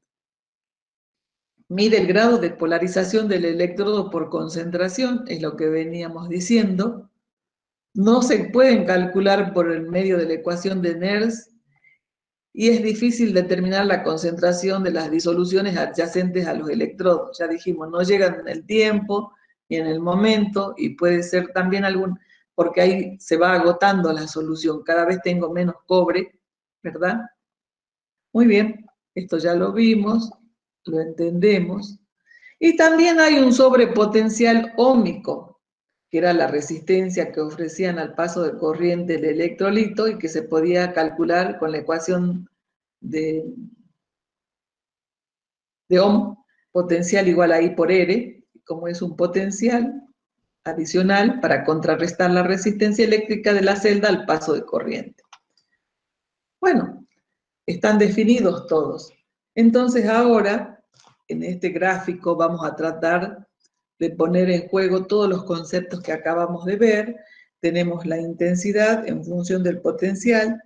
Mide el grado de polarización del electrodo por concentración, es lo que veníamos diciendo. No se pueden calcular por el medio de la ecuación de Nernst y es difícil determinar la concentración de las disoluciones adyacentes a los electrodos. Ya dijimos, no llegan en el tiempo ni en el momento, y puede ser también porque ahí se va agotando la solución, cada vez tengo menos cobre, ¿verdad? Muy bien, esto ya lo vimos, lo entendemos. Y también hay un sobrepotencial óhmico, que era la resistencia que ofrecían al paso de corriente del electrolito y que se podía calcular con la ecuación de Ohm, potencial igual a I por R, como es un potencial adicional para contrarrestar la resistencia eléctrica de la celda al paso de corriente. Bueno, están definidos todos. Entonces ahora, en este gráfico, vamos a tratar de poner en juego todos los conceptos que acabamos de ver. Tenemos la intensidad en función del potencial.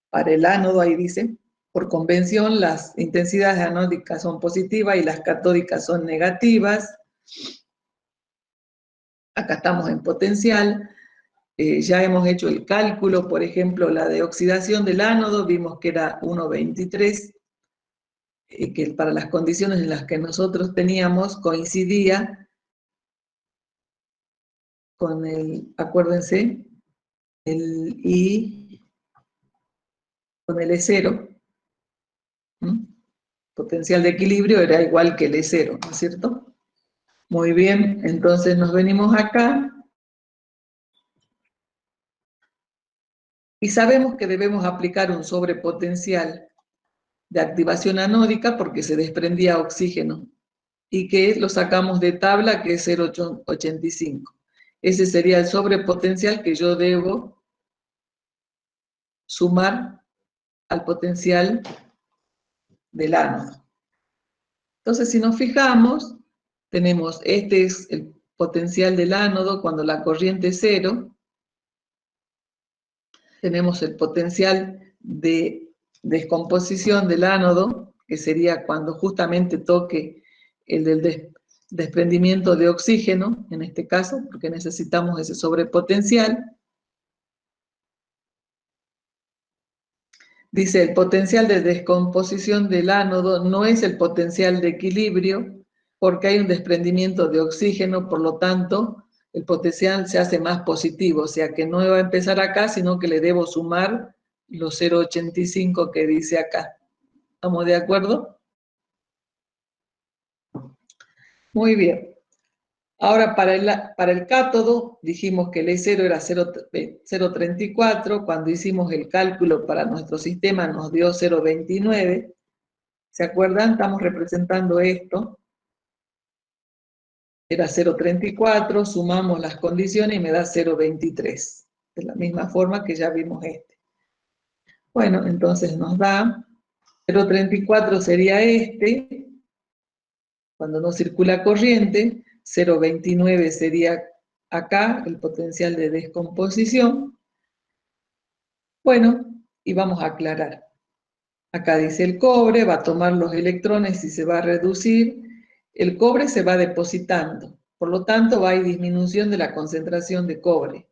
Para el ánodo, ahí dice, por convención, las intensidades anódicas son positivas y las catódicas son negativas. Acá estamos en potencial. Ya hemos hecho el cálculo, por ejemplo, la de oxidación del ánodo, vimos que era 1,23, que para las condiciones en las que nosotros teníamos coincidía con el, acuérdense, el I con el E0. Potencial de equilibrio era igual que el E0, ¿no es cierto? Muy bien, entonces nos venimos acá y sabemos que debemos aplicar un sobrepotencial de activación anódica porque se desprendía oxígeno y que lo sacamos de tabla, que es 0,85. Ese sería el sobrepotencial que yo debo sumar al potencial del ánodo. Entonces, si nos fijamos, tenemos, este es el potencial del ánodo cuando la corriente es 0, tenemos el potencial de descomposición del ánodo, que sería cuando justamente toque el del desprendimiento de oxígeno, en este caso, porque necesitamos ese sobrepotencial. Dice, el potencial de descomposición del ánodo no es el potencial de equilibrio, porque hay un desprendimiento de oxígeno, por lo tanto, el potencial se hace más positivo, o sea que no va a empezar acá, sino que le debo sumar los 0,85 que dice acá. ¿Estamos de acuerdo? Muy bien. Ahora, para el cátodo, dijimos que el E0 era 0,34. Cuando hicimos el cálculo para nuestro sistema nos dio 0,29. ¿Se acuerdan? Estamos representando esto. Era 0,34, sumamos las condiciones y me da 0,23. De la misma forma que ya vimos este. Bueno, entonces nos da 0,34 sería este, cuando no circula corriente. 0,29 sería acá el potencial de descomposición. Bueno, y vamos a aclarar. Acá dice el cobre, va a tomar los electrones y se va a reducir. El cobre se va depositando, por lo tanto va a ir disminución de la concentración de cobre.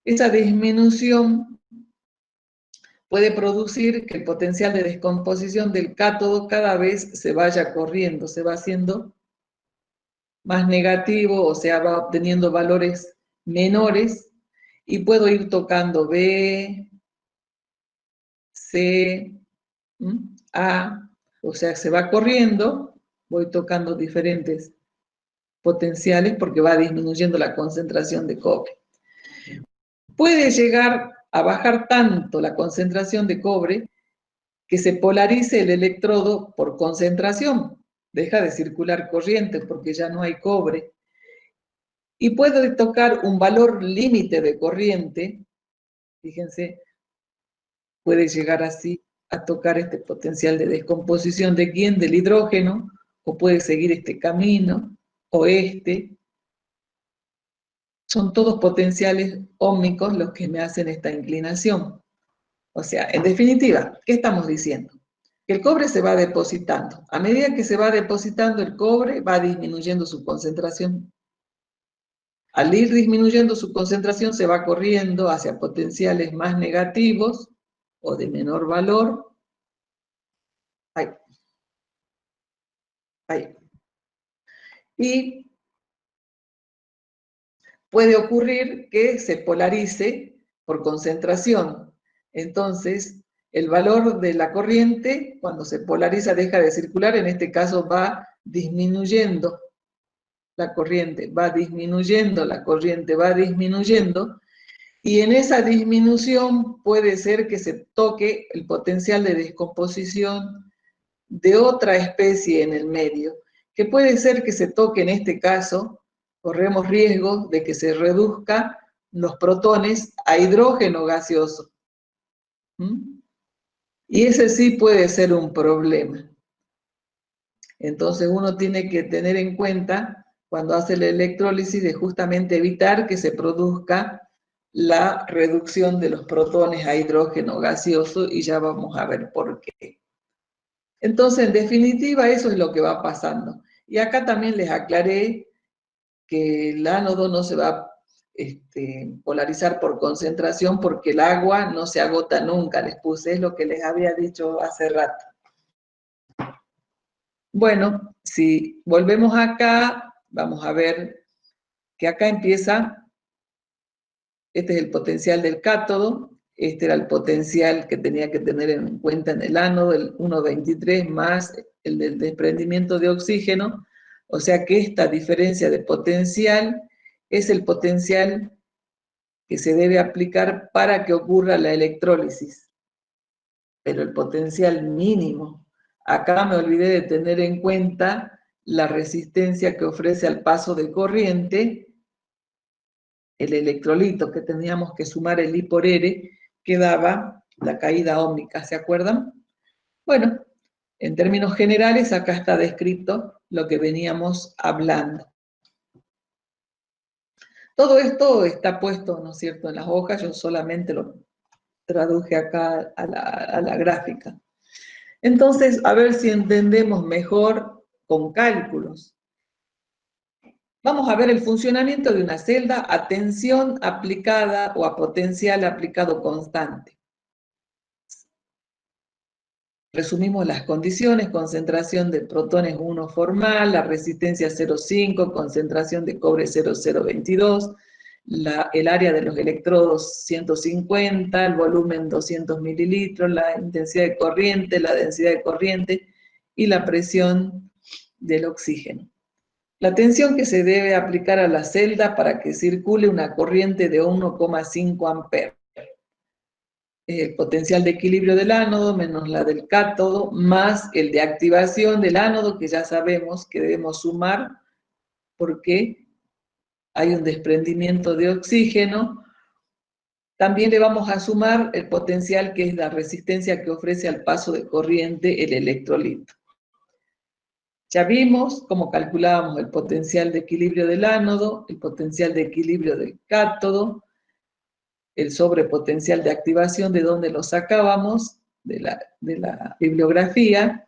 Esa disminución puede producir que el potencial de descomposición del cátodo cada vez se vaya corriendo, se va haciendo más negativo, o sea, va obteniendo valores menores, y puedo ir tocando B, C, A, o sea, se va corriendo, voy tocando diferentes potenciales porque va disminuyendo la concentración de cobre. Puede llegar a bajar tanto la concentración de cobre que se polarice el electrodo por concentración, deja de circular corriente porque ya no hay cobre. Y puede tocar un valor límite de corriente, fíjense, puede llegar así a tocar este potencial de descomposición de quién, del hidrógeno, o puede seguir este camino, o este. Son todos potenciales óhmicos los que me hacen esta inclinación. O sea, en definitiva, ¿qué estamos diciendo? Que el cobre se va depositando. A medida que se va depositando el cobre, va disminuyendo su concentración. Al ir disminuyendo su concentración, se va corriendo hacia potenciales más negativos o de menor valor. Ahí. Y puede ocurrir que se polarice por concentración. Entonces, el valor de la corriente, cuando se polariza, deja de circular, en este caso va disminuyendo la corriente, va disminuyendo la corriente, va disminuyendo, y en esa disminución puede ser que se toque el potencial de descomposición de otra especie en el medio, que puede ser que se toque en este caso, corremos riesgo de que se reduzca los protones a hidrógeno gaseoso. Y ese sí puede ser un problema. Entonces uno tiene que tener en cuenta, cuando hace la electrólisis, de justamente evitar que se produzca la reducción de los protones a hidrógeno gaseoso, y ya vamos a ver por qué. Entonces, en definitiva, eso es lo que va pasando. Y acá también les aclaré que el ánodo no se va a polarizar por concentración porque el agua no se agota nunca. Les puse, es lo que les había dicho hace rato. Bueno, si volvemos acá, vamos a ver que acá empieza, este es el potencial del cátodo, este era el potencial que tenía que tener en cuenta en el ánodo, el 1,23 más el del desprendimiento de oxígeno, o sea que esta diferencia de potencial es el potencial que se debe aplicar para que ocurra la electrólisis. Pero el potencial mínimo, acá me olvidé de tener en cuenta la resistencia que ofrece al paso de corriente el electrolito, que teníamos que sumar el I por R, que daba la caída óhmica, ¿se acuerdan? Bueno, en términos generales, acá está descrito lo que veníamos hablando. Todo esto está puesto, ¿no es cierto?, en las hojas, yo solamente lo traduje acá a la gráfica. Entonces, a ver si entendemos mejor con cálculos. Vamos a ver el funcionamiento de una celda a tensión aplicada o a potencial aplicado constante. Resumimos las condiciones: concentración de protones 1 formal, la resistencia 0,5, concentración de cobre 0,022, el área de los electrodos 150, el volumen 200 mililitros, la intensidad de corriente, la densidad de corriente y la presión del oxígeno. La tensión que se debe aplicar a la celda para que circule una corriente de 1,5 amperes. El potencial de equilibrio del ánodo menos la del cátodo, más el de activación del ánodo, que ya sabemos que debemos sumar porque hay un desprendimiento de oxígeno. También le vamos a sumar el potencial, que es la resistencia que ofrece al paso de corriente el electrolito. Ya vimos cómo calculábamos el potencial de equilibrio del ánodo, el potencial de equilibrio del cátodo, el sobrepotencial de activación, de donde lo sacábamos, de la bibliografía.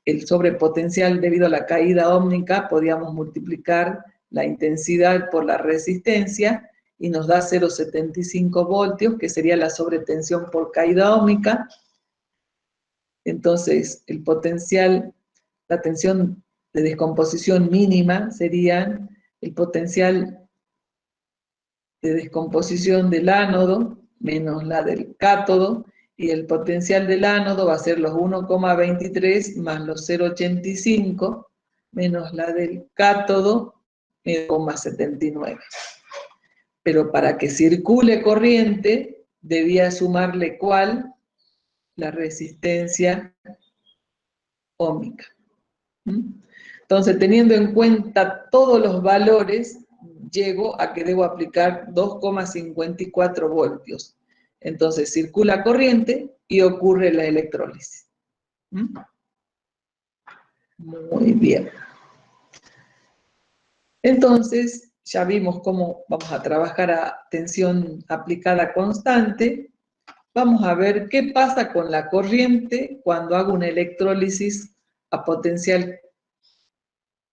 El sobrepotencial debido a la caída ómnica, podíamos multiplicar la intensidad por la resistencia y nos da 0,75 voltios, que sería la sobretensión por caída ómnica. Entonces, el potencial, la tensión de descomposición mínima sería el potencial de descomposición del ánodo menos la del cátodo, y el potencial del ánodo va a ser los 1,23 más los 0,85 menos la del cátodo, 0,79. Pero para que circule corriente, debía sumarle ¿cuál? La resistencia óhmica. Entonces, teniendo en cuenta todos los valores, llego a que debo aplicar 2,54 voltios. Entonces, circula corriente y ocurre la electrólisis. Muy bien. Entonces, ya vimos cómo vamos a trabajar a tensión aplicada constante. Vamos a ver qué pasa con la corriente cuando hago una electrólisis a potencial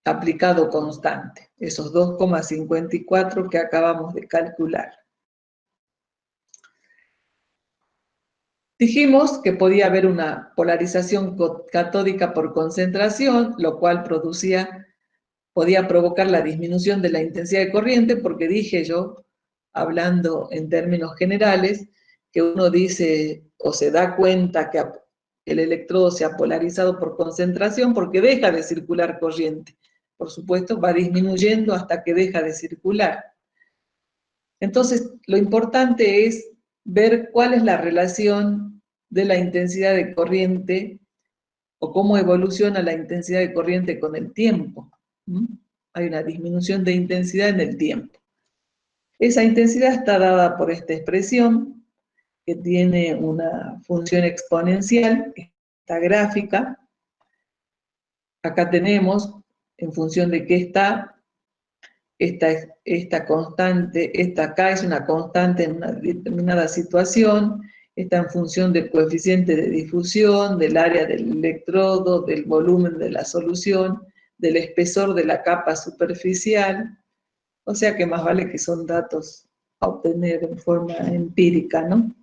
aplicado constante, esos 2,54 que acabamos de calcular. Dijimos que podía haber una polarización catódica por concentración, lo cual podía provocar la disminución de la intensidad de corriente, porque dije yo, hablando en términos generales, que uno dice o se da cuenta que el electrodo se ha polarizado por concentración porque deja de circular corriente. Por supuesto, va disminuyendo hasta que deja de circular. Entonces, lo importante es ver cuál es la relación de la intensidad de corriente o cómo evoluciona la intensidad de corriente con el tiempo. Hay una disminución de intensidad en el tiempo. Esa intensidad está dada por esta expresión, que tiene una función exponencial, esta gráfica. Acá tenemos, en función de qué está, esta constante, esta acá es una constante en una determinada situación, está en función del coeficiente de difusión, del área del electrodo, del volumen de la solución, del espesor de la capa superficial, o sea que más vale que son datos a obtener en forma empírica, ¿no?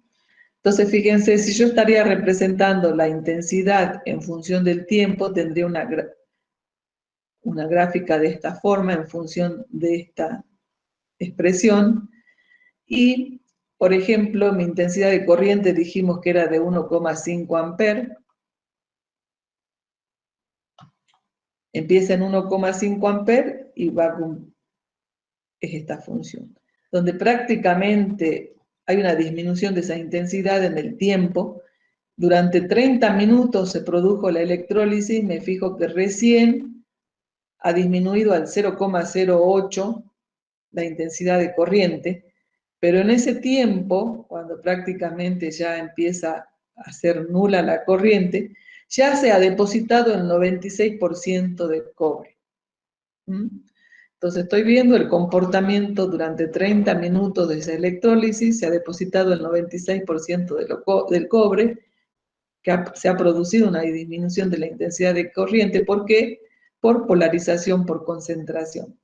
Entonces, fíjense, si yo estaría representando la intensidad en función del tiempo, tendría una gráfica de esta forma en función de esta expresión, y, por ejemplo, mi intensidad de corriente dijimos que era de 1,5 amperes, empieza en 1,5 amperes y va con esta función, donde prácticamente hay una disminución de esa intensidad en el tiempo. Durante 30 minutos se produjo la electrólisis, me fijo que recién ha disminuido al 0,08 la intensidad de corriente, pero en ese tiempo, cuando prácticamente ya empieza a ser nula la corriente, ya se ha depositado el 96% del cobre. Entonces estoy viendo el comportamiento durante 30 minutos de esa electrólisis, se ha depositado el 96% del cobre, se ha producido una disminución de la intensidad de corriente. ¿Por qué? Por polarización, por concentración.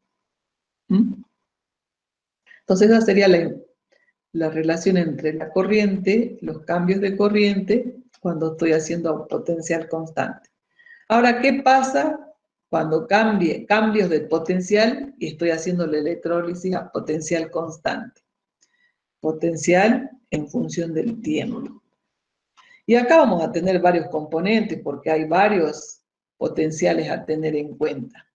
Entonces esa sería la relación entre la corriente, los cambios de corriente, cuando estoy haciendo potencial constante. Ahora, ¿qué pasa cuando cambios de potencial y estoy haciendo la electrólisis a potencial constante? Potencial en función del tiempo. Y acá vamos a tener varios componentes porque hay varios potenciales a tener en cuenta.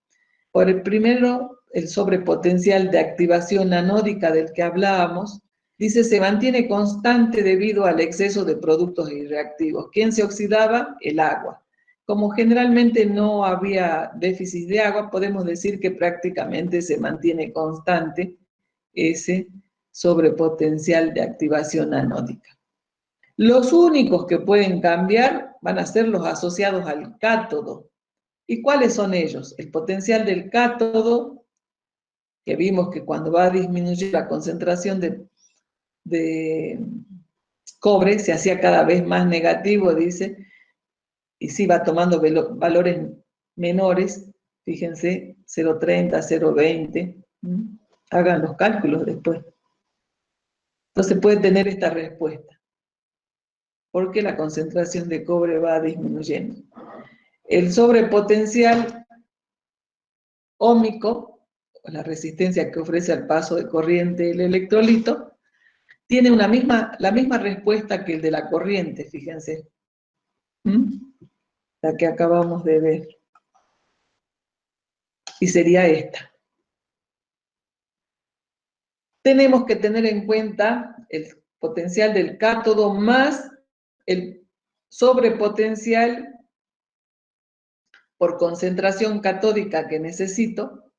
Por el primero, el sobrepotencial de activación anódica del que hablábamos, dice se mantiene constante debido al exceso de productos reactivos. ¿Quién se oxidaba? El agua. Como generalmente no había déficit de agua, podemos decir que prácticamente se mantiene constante ese sobrepotencial de activación anódica. Los únicos que pueden cambiar van a ser los asociados al cátodo. ¿Y cuáles son ellos? El potencial del cátodo, que vimos que cuando va a disminuir la concentración de cobre, se hacía cada vez más negativo, dice, y sí va tomando valores menores, fíjense, 0,30, 0,20, hagan los cálculos después. Entonces puede tener esta respuesta, porque la concentración de cobre va disminuyendo. El sobrepotencial óhmico, la resistencia que ofrece al paso de corriente el electrolito, tiene la misma respuesta que el de la corriente, fíjense. La que acabamos de ver. Y sería esta. Tenemos que tener en cuenta el potencial del cátodo más el sobrepotencial por concentración catódica que necesito,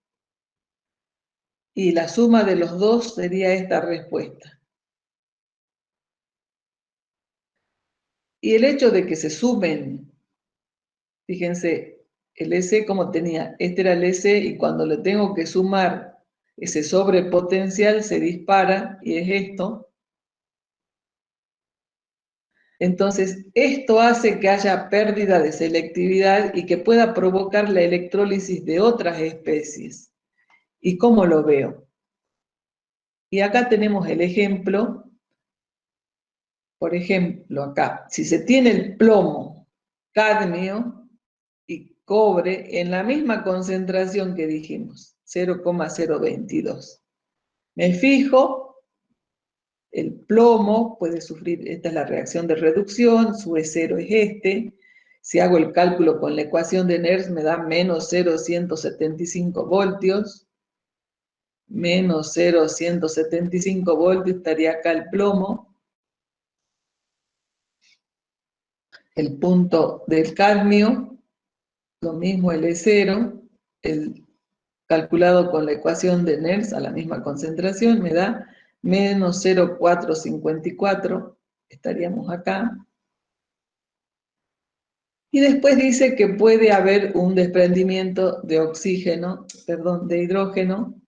y la suma de los dos sería esta respuesta. Y el hecho de que se sumen, fíjense, el S como tenía, este era el S, y cuando le tengo que sumar ese sobrepotencial se dispara, y es esto. Entonces, esto hace que haya pérdida de selectividad y que pueda provocar la electrólisis de otras especies. ¿Y cómo lo veo? Y acá tenemos el ejemplo. Por ejemplo, acá, si se tiene el plomo, cadmio y cobre en la misma concentración que dijimos, 0,022. Me fijo, el plomo puede sufrir, esta es la reacción de reducción, su E0 es este. Si hago el cálculo con la ecuación de Nernst me da menos 0,175 voltios. Menos 0,175 voltios estaría acá el plomo. El punto del cadmio, lo mismo el E0, calculado con la ecuación de Nernst a la misma concentración, me da menos 0,454, estaríamos acá. Y después dice que puede haber un desprendimiento de de hidrógeno,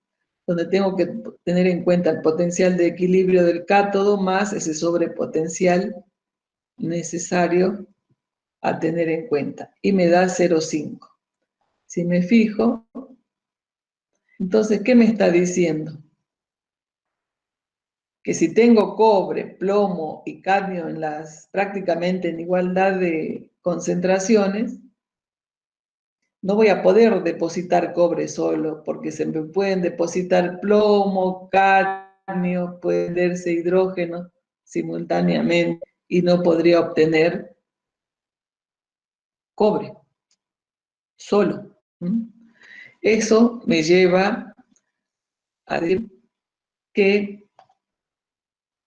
donde tengo que tener en cuenta el potencial de equilibrio del cátodo más ese sobrepotencial necesario a tener en cuenta. Y me da 0,5. Si me fijo, entonces, ¿qué me está diciendo? Que si tengo cobre, plomo y cadmio prácticamente en igualdad de concentraciones, no voy a poder depositar cobre solo, porque se me pueden depositar plomo, cadmio, puede verse hidrógeno simultáneamente, y no podría obtener cobre solo. Eso me lleva a decir que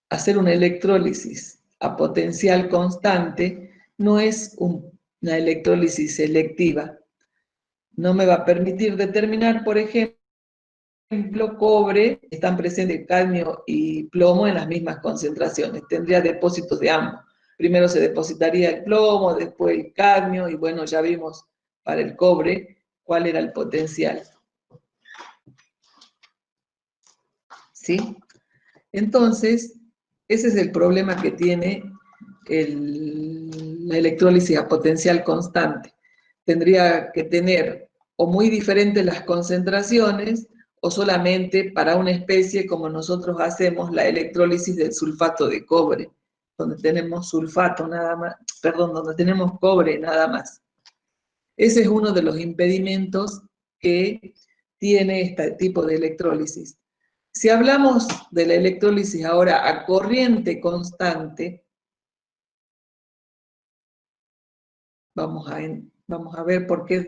hacer una electrólisis a potencial constante no es una electrólisis selectiva. No me va a permitir determinar, por ejemplo, cobre, están presentes cadmio y plomo en las mismas concentraciones. Tendría depósitos de ambos. Primero se depositaría el plomo, después el cadmio, y bueno, ya vimos para el cobre cuál era el potencial. ¿sí? Entonces, ese es el problema que tiene la electrólisis a potencial constante. Tendría que tener o muy diferentes las concentraciones o solamente para una especie como nosotros hacemos la electrólisis del sulfato de cobre, donde tenemos sulfato nada más, perdón, donde tenemos cobre nada más. Ese es uno de los impedimentos que tiene este tipo de electrólisis. Si hablamos de la electrólisis ahora a corriente constante, vamos a ver por qué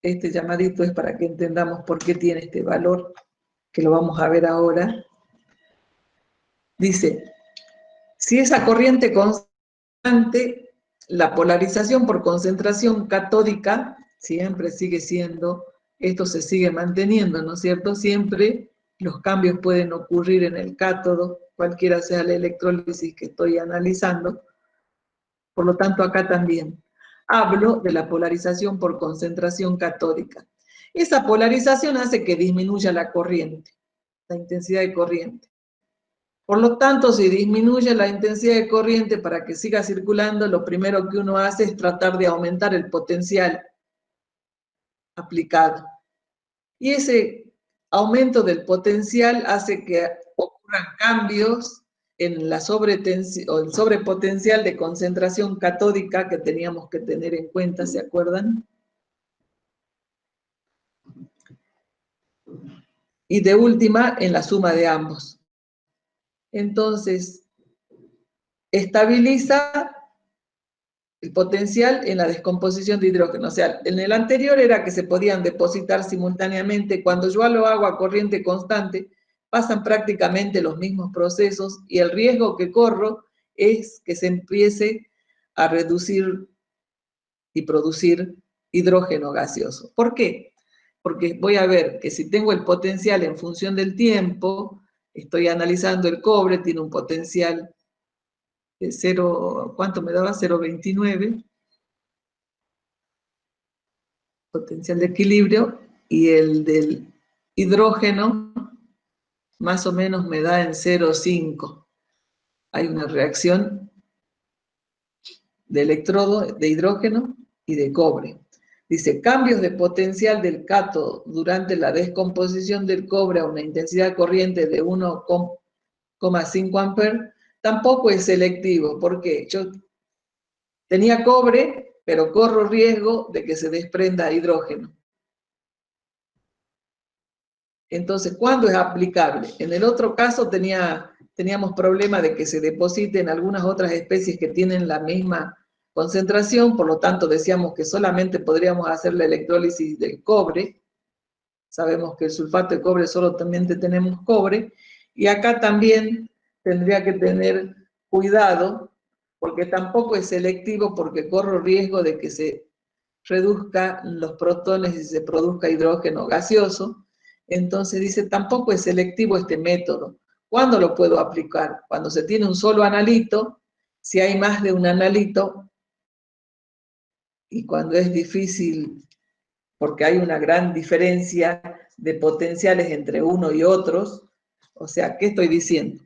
este llamadito es para que entendamos por qué tiene este valor, que lo vamos a ver ahora. Dice, si esa corriente constante, la polarización por concentración catódica siempre sigue siendo, esto se sigue manteniendo, ¿no es cierto? Siempre los cambios pueden ocurrir en el cátodo, cualquiera sea la electrólisis que estoy analizando. Por lo tanto, acá también hablo de la polarización por concentración catódica. Esa polarización hace que disminuya la corriente, la intensidad de corriente. Por lo tanto, si disminuye la intensidad de corriente para que siga circulando, lo primero que uno hace es tratar de aumentar el potencial aplicado. Y ese aumento del potencial hace que ocurran cambios en la sobretensión, o el sobrepotencial de concentración catódica que teníamos que tener en cuenta, ¿se acuerdan? Y de última, en la suma de ambos. Entonces, estabiliza el potencial en la descomposición de hidrógeno. O sea, en el anterior era que se podían depositar simultáneamente. Cuando yo lo hago a corriente constante, pasan prácticamente los mismos procesos y el riesgo que corro es que se empiece a reducir y producir hidrógeno gaseoso. ¿Por qué? Porque voy a ver que si tengo el potencial en función del tiempo, estoy analizando el cobre, tiene un potencial de 0, ¿cuánto me daba? 0,29, potencial de equilibrio, y el del hidrógeno más o menos me da en 0,5. Hay una reacción de electrodo de hidrógeno y de cobre. Dice, cambios de potencial del cátodo durante la descomposición del cobre a una intensidad corriente de 1,5 amperes, tampoco es selectivo, porque yo tenía cobre, pero corro riesgo de que se desprenda hidrógeno. Entonces, ¿cuándo es aplicable? En el otro caso teníamos problema de que se deposite en algunas otras especies que tienen la misma concentración, por lo tanto decíamos que solamente podríamos hacer la electrólisis del cobre. Sabemos que el sulfato de cobre solamente tenemos cobre, y acá también tendría que tener cuidado, porque tampoco es selectivo, porque corro riesgo de que se reduzcan los protones y se produzca hidrógeno gaseoso. Entonces dice, tampoco es selectivo este método. ¿Cuándo lo puedo aplicar? Cuando se tiene un solo analito, si hay más de un analito, y cuando es difícil, porque hay una gran diferencia de potenciales entre uno y otros. O sea, ¿qué estoy diciendo?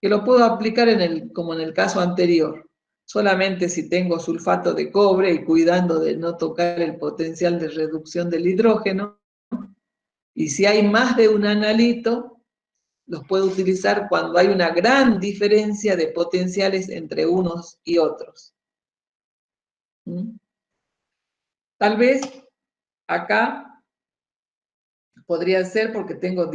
Que lo puedo aplicar como en el caso anterior, solamente si tengo sulfato de cobre y cuidando de no tocar el potencial de reducción del hidrógeno. Y si hay más de un analito, los puedo utilizar cuando hay una gran diferencia de potenciales entre unos y otros. Tal vez acá podría ser porque tengo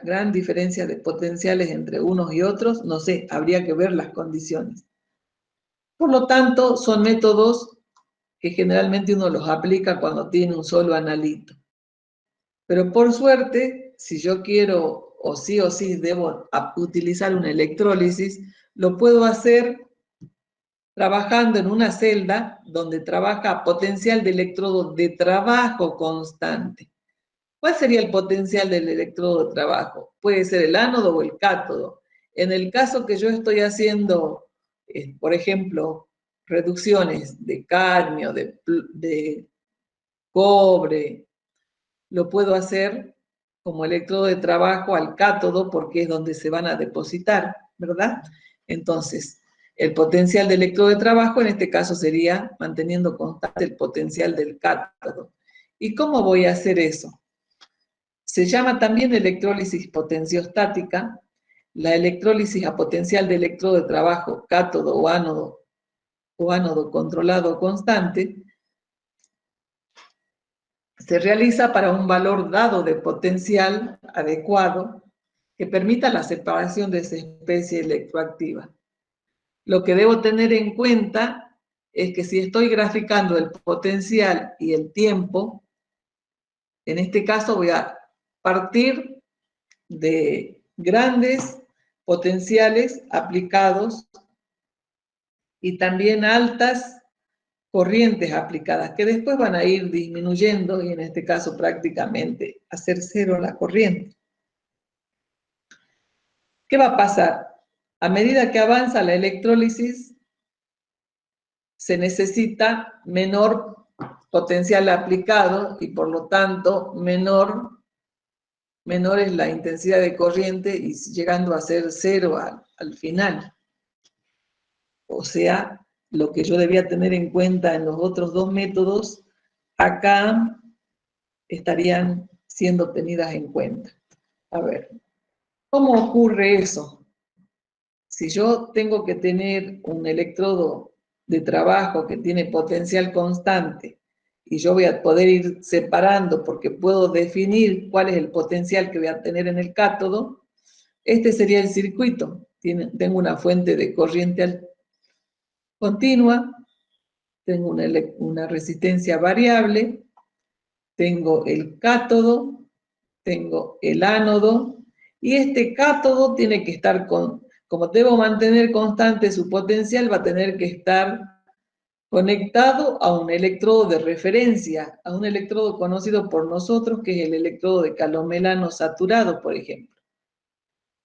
gran diferencia de potenciales entre unos y otros, no sé, habría que ver las condiciones. Por lo tanto, son métodos que generalmente uno los aplica cuando tiene un solo analito. Pero por suerte, si yo quiero o sí debo utilizar una electrólisis, lo puedo hacer trabajando en una celda donde trabaja potencial de electrodo de trabajo constante. ¿Cuál sería el potencial del electrodo de trabajo? Puede ser el ánodo o el cátodo. En el caso que yo estoy haciendo, por ejemplo, reducciones de cadmio, de cobre, lo puedo hacer como electrodo de trabajo al cátodo porque es donde se van a depositar, ¿verdad? Entonces, el potencial de electrodo de trabajo en este caso sería manteniendo constante el potencial del cátodo. ¿Y cómo voy a hacer eso? Se llama también electrólisis potenciostática. La electrólisis a potencial de electrodo de trabajo, cátodo o ánodo controlado constante, se realiza para un valor dado de potencial adecuado que permita la separación de esa especie electroactiva. Lo que debo tener en cuenta es que si estoy graficando el potencial y el tiempo, en este caso voy a partir de grandes potenciales aplicados y también altas corrientes aplicadas, que después van a ir disminuyendo y en este caso prácticamente hacer cero la corriente. ¿Qué va a pasar? A medida que avanza la electrólisis, se necesita menor potencial aplicado y por lo tanto menor es la intensidad de corriente y llegando a ser cero al final. O sea, lo que yo debía tener en cuenta en los otros dos métodos, acá estarían siendo tenidas en cuenta. A ver, ¿cómo ocurre eso? Si yo tengo que tener un electrodo de trabajo que tiene potencial constante y yo voy a poder ir separando porque puedo definir cuál es el potencial que voy a tener en el cátodo, este sería el circuito. Tengo una fuente de corriente continua, tengo una resistencia variable, tengo el cátodo, tengo el ánodo, y este cátodo tiene que estar como debo mantener constante su potencial, va a tener que estar conectado a un electrodo de referencia, a un electrodo conocido por nosotros, que es el electrodo de calomelano saturado, por ejemplo.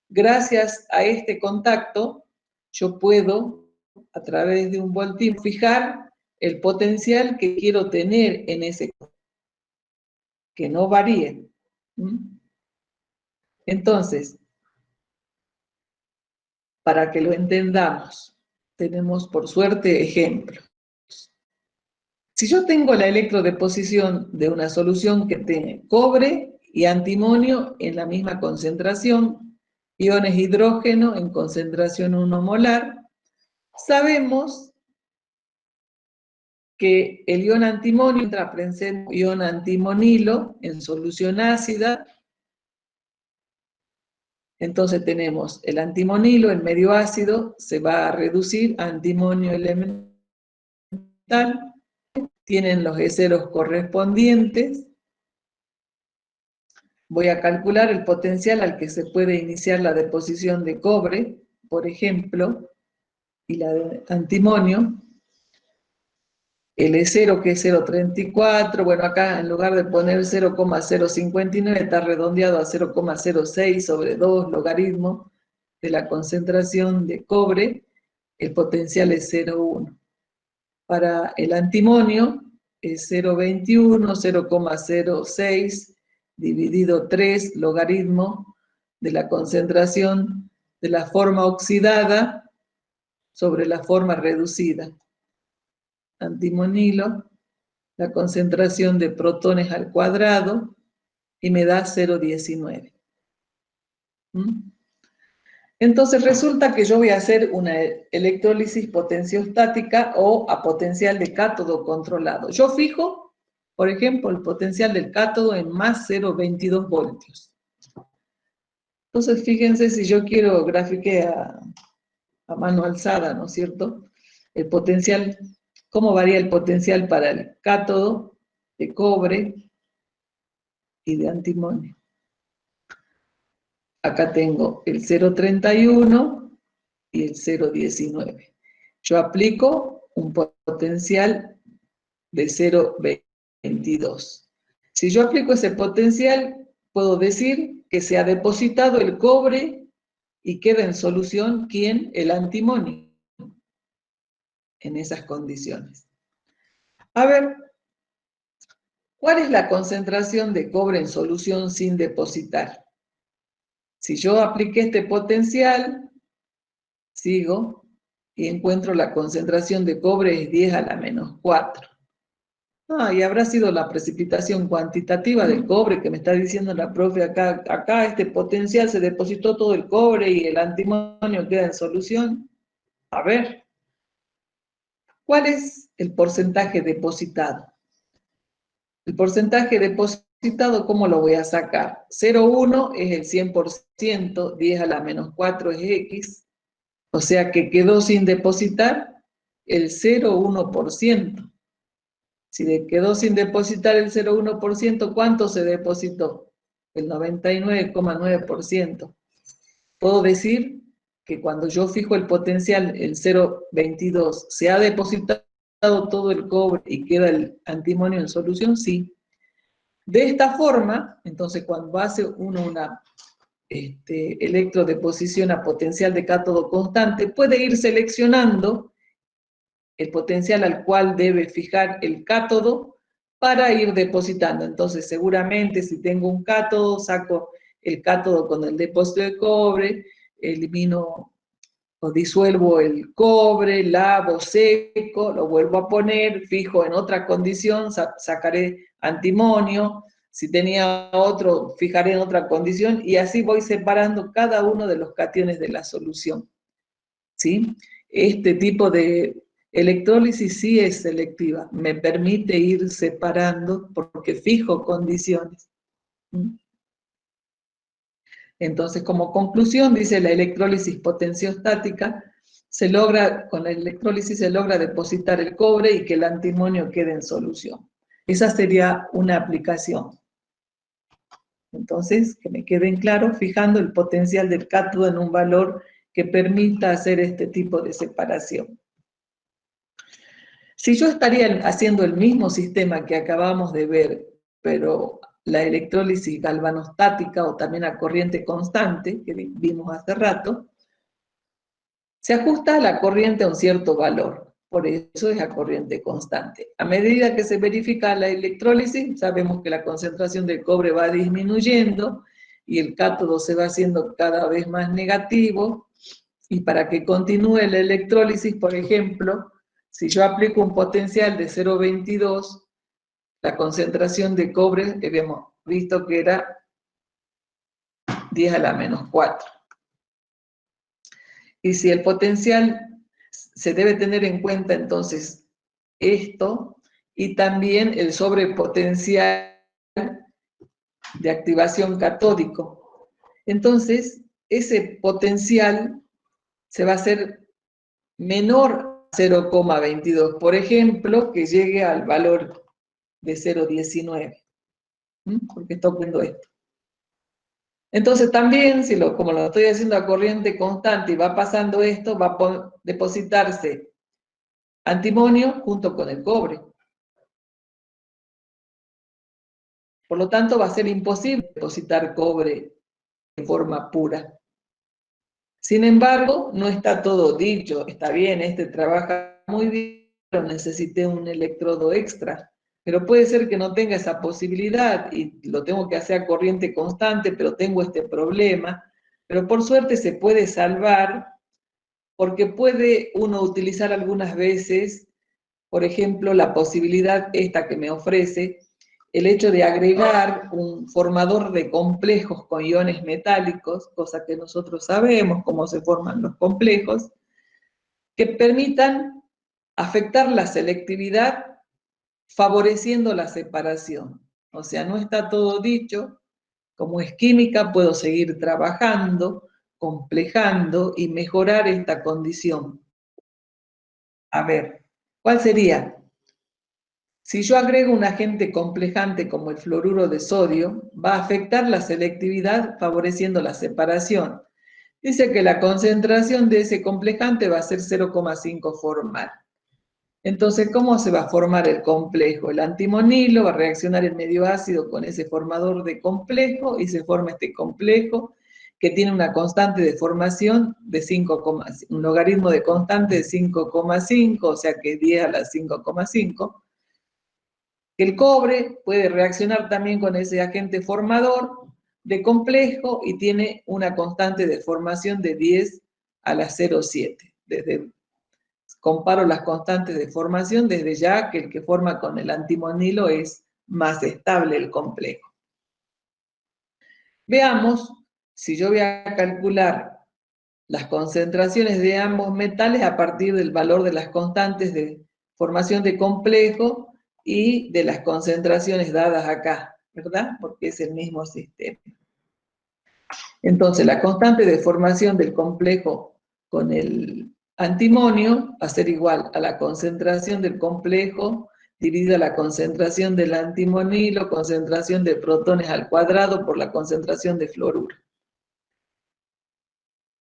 Gracias a este contacto, yo puedo, a través de un voltímetro, fijar el potencial que quiero tener en ese, que no varíe. Entonces, para que lo entendamos, tenemos por suerte ejemplos. Si yo tengo la electrodeposición de una solución que tiene cobre y antimonio en la misma concentración, iones hidrógeno en concentración 1 molar, sabemos que el ion antimonio entra presente ion antimonilo en solución ácida. Entonces tenemos el antimonilo, el medio ácido, se va a reducir a antimonio elemental, tienen los E0 correspondientes. Voy a calcular el potencial al que se puede iniciar la deposición de cobre, por ejemplo, y la de antimonio. El E0 que es 0,34, bueno, acá en lugar de poner 0,059 está redondeado a 0,06 sobre 2 logaritmo de la concentración de cobre, el potencial es 0,1. Para el antimonio es 0,21, 0,06 dividido 3 logaritmo de la concentración de la forma oxidada sobre la forma reducida. Antimonilo, la concentración de protones al cuadrado, y me da 0,19. Entonces resulta que yo voy a hacer una electrólisis potenciostática o a potencial de cátodo controlado. Yo fijo, por ejemplo, el potencial del cátodo en más 0,22 voltios. Entonces fíjense, si yo quiero grafiquear a mano alzada, ¿no es cierto? El potencial, ¿cómo varía el potencial para el cátodo de cobre y de antimonio? Acá tengo el 0,31 y el 0,19. Yo aplico un potencial de 0,22. Si yo aplico ese potencial, puedo decir que se ha depositado el cobre y queda en solución, ¿quién? El antimonio, en esas condiciones. A ver, ¿Cuál es la concentración de cobre en solución sin depositar? Si yo apliqué este potencial, sigo y encuentro la concentración de cobre es 10 a la menos 4. Y habrá sido la precipitación cuantitativa del cobre que me está diciendo la profe acá. Acá este potencial se depositó todo el cobre y el antimonio queda en solución. A ver, ¿cuál es el porcentaje depositado? El porcentaje depositado, ¿cómo lo voy a sacar? 0,1 es el 100%, 10 a la menos 4 es X, o sea que quedó sin depositar el 0,1%. Si quedó sin depositar el 0,1%, ¿cuánto se depositó? El 99,9%. Puedo decir que cuando yo fijo el potencial, el 0,22, ¿se ha depositado todo el cobre y queda el antimonio en solución? Sí. De esta forma, entonces cuando hace uno una electrodeposición a potencial de cátodo constante, puede ir seleccionando el potencial al cual debe fijar el cátodo para ir depositando. Entonces, seguramente si tengo un cátodo, saco el cátodo con el depósito de cobre, elimino o disuelvo el cobre, lavo, seco, lo vuelvo a poner, fijo en otra condición, sacaré antimonio, si tenía otro, fijaré en otra condición, y así voy separando cada uno de los cationes de la solución. ¿Sí? Este tipo de electrólisis sí es selectiva, me permite ir separando porque fijo condiciones. Entonces, como conclusión, dice la electrólisis potenciostática, con la electrólisis se logra depositar el cobre y que el antimonio quede en solución. Esa sería una aplicación. Entonces, que me queden claro, fijando el potencial del cátodo en un valor que permita hacer este tipo de separación. Si yo estaría haciendo el mismo sistema que acabamos de ver, pero la electrólisis galvanostática o también a corriente constante, que vimos hace rato, se ajusta la corriente a un cierto valor, por eso es a corriente constante. A medida que se verifica la electrólisis, sabemos que la concentración del cobre va disminuyendo y el cátodo se va haciendo cada vez más negativo, y para que continúe la electrólisis, por ejemplo, si yo aplico un potencial de 0,22, la concentración de cobre, habíamos visto que era 10 a la menos 4. Y si el potencial, se debe tener en cuenta entonces esto, y también el sobrepotencial de activación catódico. Entonces, ese potencial se va a hacer menor a 0,22, por ejemplo, que llegue al valor de 0,19, porque está ocurriendo esto. Entonces también, como lo estoy haciendo a corriente constante y va pasando esto, va a depositarse antimonio junto con el cobre. Por lo tanto, va a ser imposible depositar cobre de forma pura. Sin embargo, no está todo dicho. Está bien, este trabaja muy bien, pero necesité un electrodo extra. Pero puede ser que no tenga esa posibilidad y lo tengo que hacer a corriente constante, pero tengo este problema. Pero por suerte se puede salvar, porque puede uno utilizar algunas veces, por ejemplo, la posibilidad esta que me ofrece, el hecho de agregar un formador de complejos con iones metálicos, cosa que nosotros sabemos cómo se forman los complejos, que permitan afectar la selectividad favoreciendo la separación. O sea, no está todo dicho. Como es química, puedo seguir trabajando, complejando y mejorar esta condición. A ver, ¿cuál sería? Si yo agrego un agente complejante como el fluoruro de sodio, va a afectar la selectividad favoreciendo la separación. Dice que la concentración de ese complejante va a ser 0,5 formal. Entonces, ¿cómo se va a formar el complejo? El antimonilo va a reaccionar en medio ácido con ese formador de complejo y se forma este complejo que tiene una constante de formación de 5,5, un logaritmo de constante de 5,5, o sea que 10 a la 5,5. que el cobre puede reaccionar también con ese agente formador de complejo y tiene una constante de formación de 10 a la 0,7. Comparo las constantes de formación desde ya que el que forma con el antimonilo es más estable el complejo. Veamos si yo voy a calcular las concentraciones de ambos metales a partir del valor de las constantes de formación de complejo y de las concentraciones dadas acá, ¿verdad? Porque es el mismo sistema. Entonces, la constante de formación del complejo con el antimonio va a ser igual a la concentración del complejo dividida la concentración del antimonilo, concentración de protones al cuadrado por la concentración de fluoruro.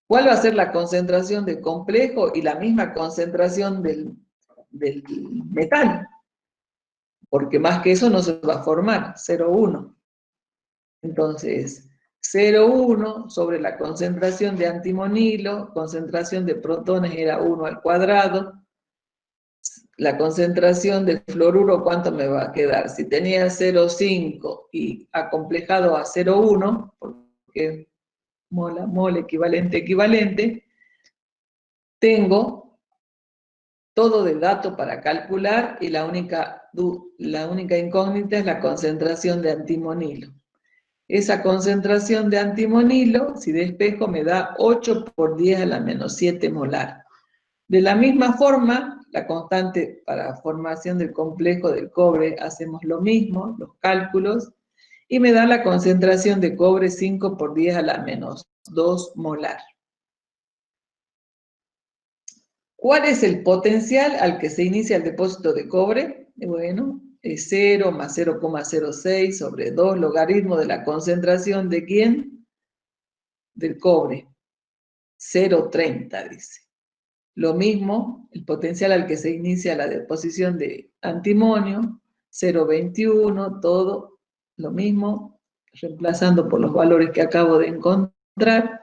¿Cuál va a ser la concentración del complejo y la misma concentración del metal? Porque más que eso no se va a formar, 0,1. Entonces, 0,1 sobre la concentración de antimonilo, concentración de protones era 1 al cuadrado. La concentración de fluoruro, ¿cuánto me va a quedar? Si tenía 0,5 y acomplejado a 0,1, porque mol, equivalente, tengo todo de dato para calcular y la única incógnita es la concentración de antimonilo. Esa concentración de antimonilo, si despejo, me da 8 por 10 a la menos 7 molar. De la misma forma, la constante para formación del complejo del cobre, hacemos lo mismo, los cálculos, y me da la concentración de cobre 5 por 10 a la menos 2 molar. ¿Cuál es el potencial al que se inicia el depósito de cobre? Bueno, es 0 más 0,06 sobre 2 logaritmo de la concentración de ¿quién? Del cobre. 0,30 dice. Lo mismo, el potencial al que se inicia la deposición de antimonio, 0,21, todo lo mismo, reemplazando por los valores que acabo de encontrar.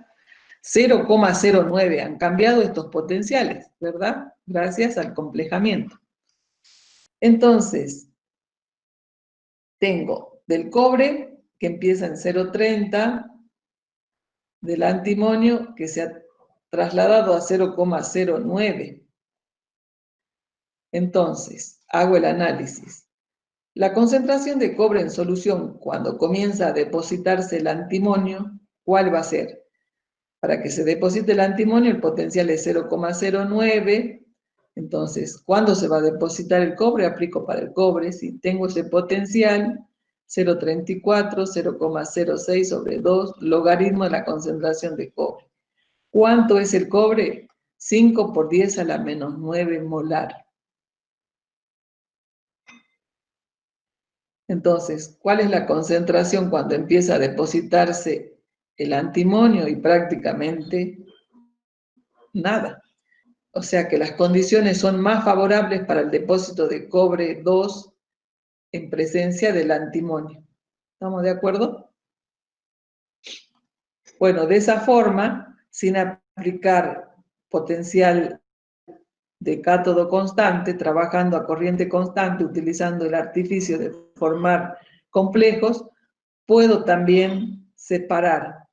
0,09 han cambiado estos potenciales, ¿verdad? Gracias al complejamiento. Entonces, tengo del cobre, que empieza en 0,30, del antimonio, que se ha trasladado a 0,09. Entonces, hago el análisis. La concentración de cobre en solución cuando comienza a depositarse el antimonio, ¿cuál va a ser? Para que se deposite el antimonio, el potencial es 0,09. Entonces, ¿cuándo se va a depositar el cobre? Aplico para el cobre. Si tengo ese potencial, 0,34, 0,06 sobre 2, logaritmo de la concentración de cobre. ¿Cuánto es el cobre? 5 por 10 a la menos 9 molar. Entonces, ¿cuál es la concentración cuando empieza a depositarse el antimonio? Y prácticamente nada. O sea que las condiciones son más favorables para el depósito de cobre 2 en presencia del antimonio. ¿Estamos de acuerdo? Bueno, de esa forma, sin aplicar potencial de cátodo constante, trabajando a corriente constante, utilizando el artificio de formar complejos, puedo también separar.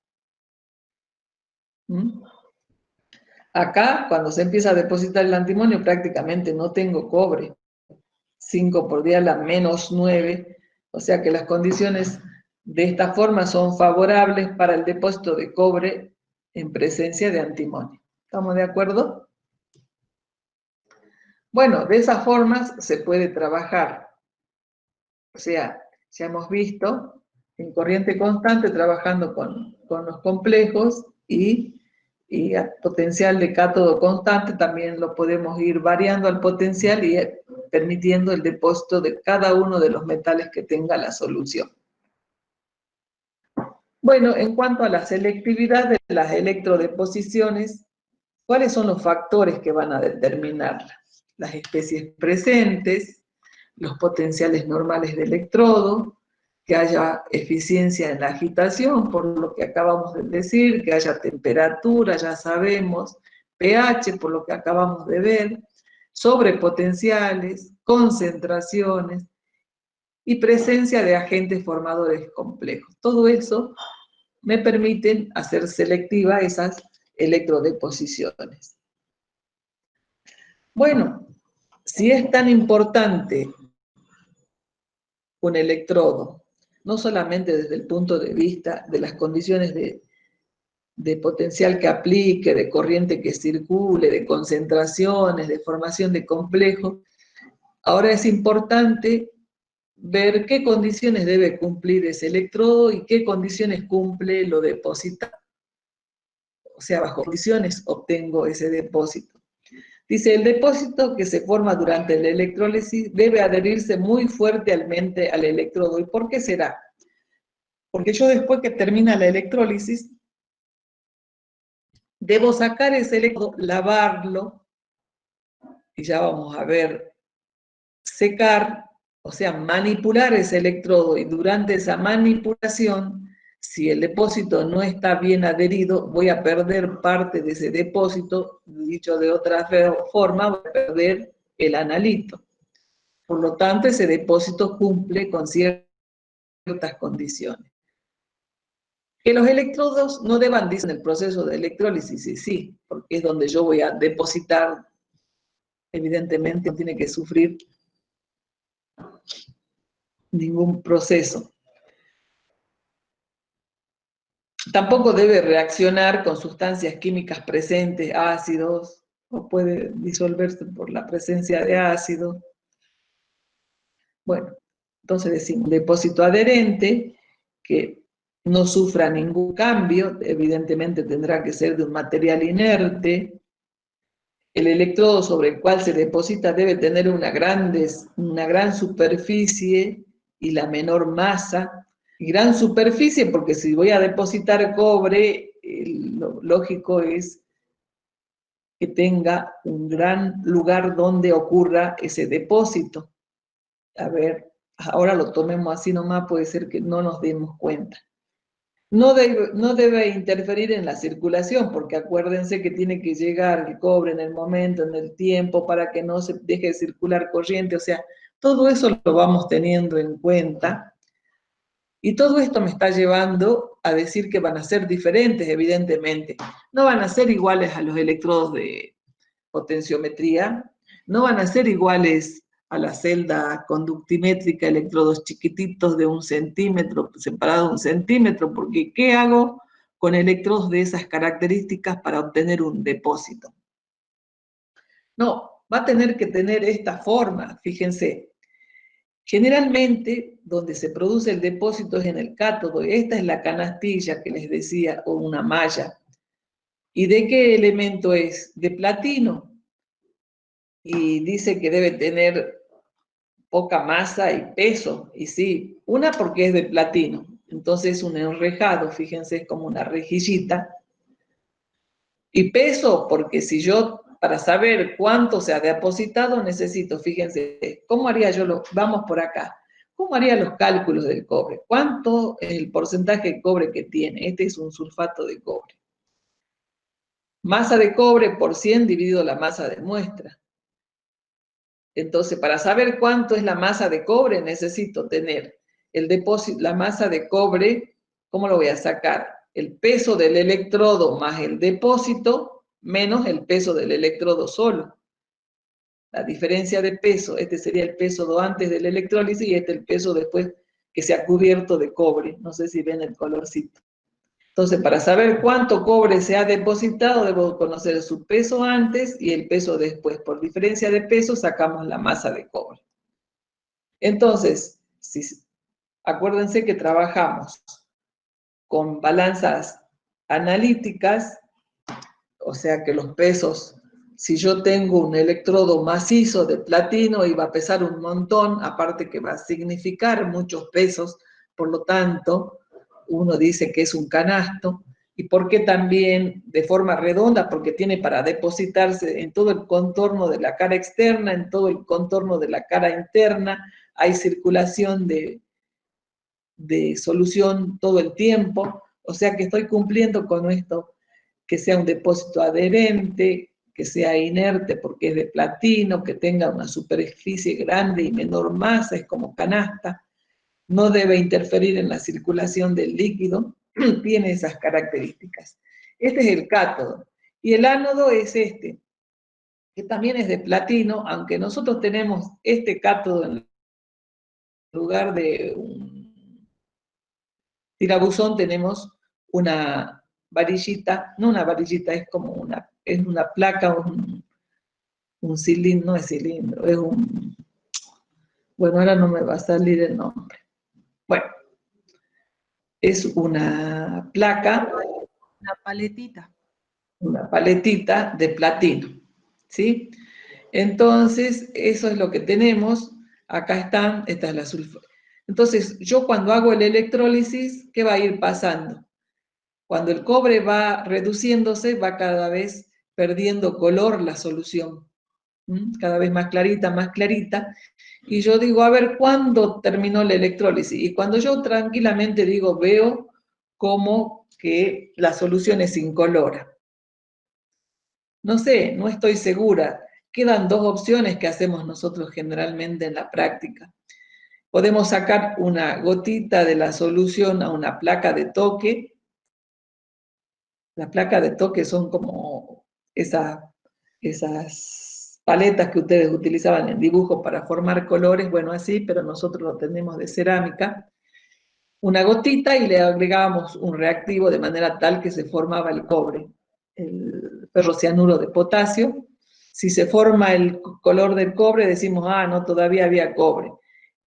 Acá, cuando se empieza a depositar el antimonio, prácticamente no tengo cobre. 5 por 10 a la menos 9, o sea que las condiciones de esta forma son favorables para el depósito de cobre en presencia de antimonio. ¿Estamos de acuerdo? Bueno, de esas formas se puede trabajar. O sea, ya hemos visto en corriente constante trabajando con los complejos y a potencial de cátodo constante también lo podemos ir variando al potencial y permitiendo el depósito de cada uno de los metales que tenga la solución. Bueno, en cuanto a la selectividad de las electrodeposiciones, ¿cuáles son los factores que van a determinarla? Las especies presentes, los potenciales normales de electrodo, que haya eficiencia en la agitación, por lo que acabamos de decir, que haya temperatura, ya sabemos, pH, por lo que acabamos de ver, sobrepotenciales, concentraciones, y presencia de agentes formadores complejos. Todo eso me permiten hacer selectiva esas electrodeposiciones. Bueno, si es tan importante un electrodo, no solamente desde el punto de vista de las condiciones de potencial que aplique, de corriente que circule, de concentraciones, de formación de complejos, ahora es importante ver qué condiciones debe cumplir ese electrodo y qué condiciones cumple lo depositado. O sea, bajo condiciones obtengo ese depósito. Dice, el depósito que se forma durante la electrólisis debe adherirse muy fuertemente al electrodo. ¿Y por qué será? Porque yo después que termina la electrólisis, debo sacar ese electrodo, lavarlo, y ya vamos a ver, secar, o sea, manipular ese electrodo, y durante esa manipulación, si el depósito no está bien adherido, voy a perder parte de ese depósito, dicho de otra forma, voy a perder el analito. Por lo tanto, ese depósito cumple con ciertas condiciones. Que los electrodos no deban irse en el proceso de electrólisis, sí, porque es donde yo voy a depositar, evidentemente no tiene que sufrir ningún proceso. Tampoco debe reaccionar con sustancias químicas presentes, ácidos, o puede disolverse por la presencia de ácido. Bueno, entonces decimos, depósito adherente, que no sufra ningún cambio, evidentemente tendrá que ser de un material inerte. El electrodo sobre el cual se deposita debe tener una gran superficie y la menor masa. Y gran superficie porque si voy a depositar cobre, lo lógico es que tenga un gran lugar donde ocurra ese depósito. A ver, ahora lo tomemos así nomás, puede ser que no nos demos cuenta. No debe interferir en la circulación, porque acuérdense que tiene que llegar el cobre en el momento, en el tiempo, para que no se deje de circular corriente. O sea, todo eso lo vamos teniendo en cuenta. Y todo esto me está llevando a decir que van a ser diferentes, evidentemente. No van a ser iguales a los electrodos de potenciometría, no van a ser iguales a la celda conductimétrica, electrodos chiquititos de 1 centímetro, separados de 1 centímetro, porque ¿qué hago con electrodos de esas características para obtener un depósito? No, va a tener que tener esta forma, fíjense. Generalmente, donde se produce el depósito es en el cátodo. Esta es la canastilla que les decía, o una malla. ¿Y de qué elemento es? De platino. Y dice que debe tener poca masa y peso, y sí, una porque es de platino, entonces es un enrejado, fíjense, es como una rejillita, y peso porque si yo, para saber cuánto se ha depositado, necesito, fíjense, ¿cómo haría yo vamos por acá, ¿cómo haría los cálculos del cobre? ¿Cuánto es el porcentaje de cobre que tiene? Este es un sulfato de cobre. Masa de cobre por 100 dividido la masa de muestra. Entonces, para saber cuánto es la masa de cobre, necesito tener el depósito, la masa de cobre, ¿cómo lo voy a sacar? El peso del electrodo más el depósito, menos el peso del electrodo solo. La diferencia de peso, este sería el peso antes del electrólisis y este el peso después que se ha cubierto de cobre. No sé si ven el colorcito. Entonces, para saber cuánto cobre se ha depositado, debo conocer su peso antes y el peso después. Por diferencia de peso, sacamos la masa de cobre. Entonces, acuérdense que trabajamos con balanzas analíticas, o sea que los pesos, si yo tengo un electrodo macizo de platino y va a pesar un montón, aparte que va a significar muchos pesos, por lo tanto, uno dice que es un canasto. ¿Y por qué también de forma redonda? Porque tiene para depositarse en todo el contorno de la cara externa, en todo el contorno de la cara interna, hay circulación de solución todo el tiempo, o sea que estoy cumpliendo con esto, que sea un depósito adherente, que sea inerte porque es de platino, que tenga una superficie grande y menor masa, es como canasta. no debe interferir en la circulación del líquido, tiene esas características. Este es el cátodo. Y el ánodo es este, que también es de platino, aunque nosotros tenemos este cátodo en lugar de un tirabuzón, tenemos una varillita, no una varillita, es como una placa, un cilindro, no es cilindro, es un... Bueno, ahora no me va a salir el nombre. Bueno, es una placa. Una paletita. Una paletita de platino, ¿sí? Entonces, eso es lo que tenemos. Acá están, esta es la sulfuro. Entonces, yo cuando hago el electrólisis, ¿qué va a ir pasando? Cuando el cobre va reduciéndose, va cada vez perdiendo color la solución. Cada vez más clarita. Y yo digo, a ver, ¿cuándo terminó la electrólisis? Y cuando yo tranquilamente digo, veo como que la solución es incolora. No sé, no estoy segura. Quedan dos opciones que hacemos nosotros generalmente en la práctica. Podemos sacar una gotita de la solución a una placa de toque. Las placas de toque son como esas paletas que ustedes utilizaban en dibujo para formar colores, bueno, así, pero nosotros lo tenemos de cerámica. Una gotita y le agregábamos un reactivo de manera tal que se formaba el cobre, el ferrocianuro de potasio. Si se forma el color del cobre, decimos, ah, no, todavía había cobre.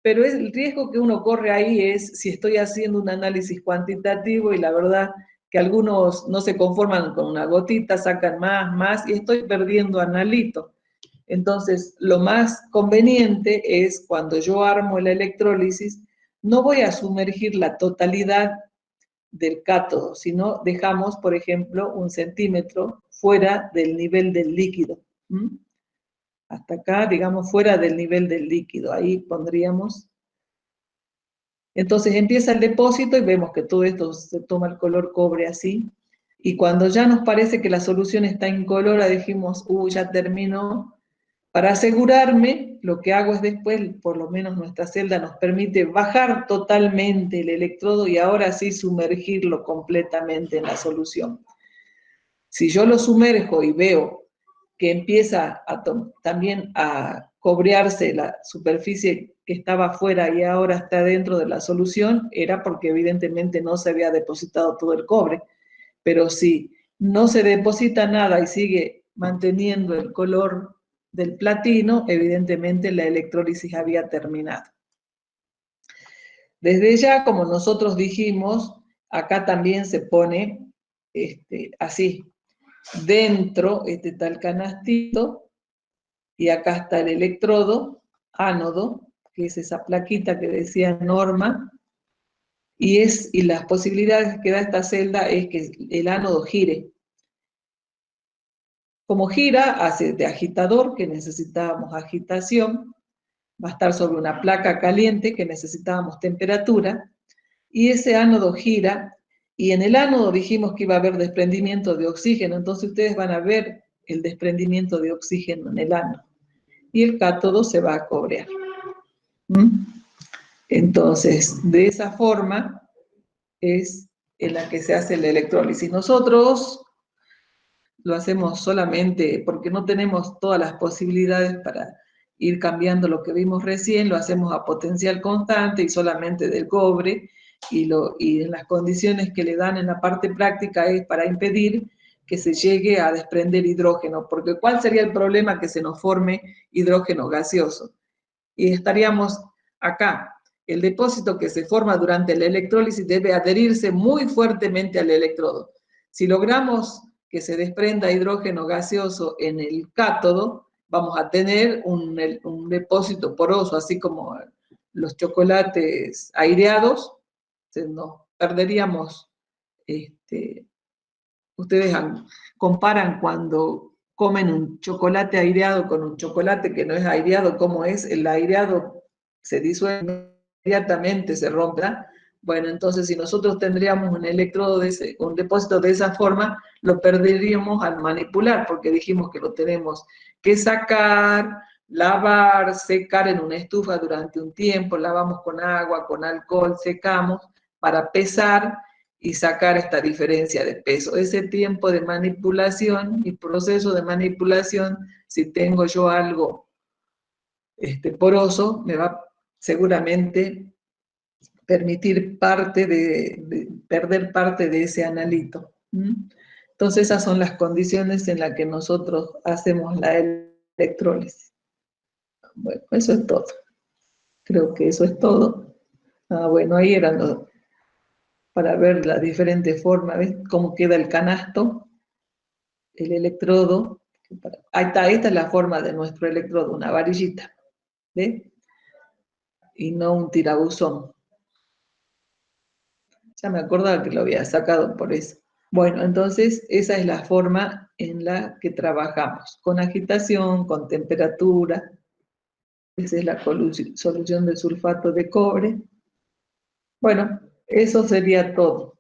Pero el riesgo que uno corre ahí es si estoy haciendo un análisis cuantitativo y la verdad que algunos no se conforman con una gotita, sacan más, y estoy perdiendo analito. Entonces, lo más conveniente es cuando yo armo la electrólisis, no voy a sumergir la totalidad del cátodo, sino dejamos, por ejemplo, 1 centímetro fuera del nivel del líquido. Hasta acá, digamos, fuera del nivel del líquido. Ahí pondríamos. Entonces empieza el depósito y vemos que todo esto se toma el color cobre así. Y cuando ya nos parece que la solución está incolora, dijimos, ya terminó. Para asegurarme, lo que hago es después, por lo menos nuestra celda nos permite bajar totalmente el electrodo y ahora sí sumergirlo completamente en la solución. Si yo lo sumerjo y veo que empieza también a cobrearse la superficie que estaba afuera y ahora está dentro de la solución, era porque evidentemente no se había depositado todo el cobre. Pero si no se deposita nada y sigue manteniendo el color del platino, evidentemente la electrólisis había terminado. Desde ya, como nosotros dijimos, acá también se pone así, dentro está el canastito, y acá está el electrodo, ánodo, que es esa plaquita que decía Norma, y las posibilidades que da esta celda es que el ánodo gire. Como gira, hace de agitador, que necesitábamos agitación, va a estar sobre una placa caliente, que necesitábamos temperatura, y ese ánodo gira, y en el ánodo dijimos que iba a haber desprendimiento de oxígeno, entonces ustedes van a ver el desprendimiento de oxígeno en el ánodo, y el cátodo se va a cobrear. Entonces, de esa forma es en la que se hace la electrólisis. Nosotros lo hacemos solamente porque no tenemos todas las posibilidades para ir cambiando lo que vimos recién, lo hacemos a potencial constante y solamente del cobre, y en las condiciones que le dan en la parte práctica es para impedir que se llegue a desprender hidrógeno, porque ¿cuál sería el problema? Que se nos forme hidrógeno gaseoso. Y estaríamos acá. El depósito que se forma durante la electrólisis debe adherirse muy fuertemente al electrodo. Si logramos que se desprenda hidrógeno gaseoso en el cátodo, vamos a tener un depósito poroso, así como los chocolates aireados, nos perderíamos. Ustedes comparan cuando comen un chocolate aireado con un chocolate que no es aireado, ¿cómo es? El aireado se disuelve inmediatamente, se rompe. Bueno, entonces si nosotros tendríamos un electrodo un depósito de esa forma, lo perderíamos al manipular, porque dijimos que lo tenemos que sacar, lavar, secar en una estufa durante un tiempo, lavamos con agua, con alcohol, secamos para pesar y sacar esta diferencia de peso. Ese tiempo de manipulación y proceso de manipulación, si tengo yo algo poroso, me va seguramente permitir perder parte de ese analito. Entonces esas son las condiciones en las que nosotros hacemos la electrólisis. Bueno, eso es todo. Creo que eso es todo. Bueno, ahí eran para ver las diferentes formas, ¿ves? Cómo queda el canasto, el electrodo. Ahí está, esta es la forma de nuestro electrodo, una varillita, ¿ves? Y no un tirabuzón. Ya me acordaba que lo había sacado por eso. Bueno, entonces esa es la forma en la que trabajamos, con agitación, con temperatura. Esa es la solución de sulfato de cobre. Bueno, eso sería todo.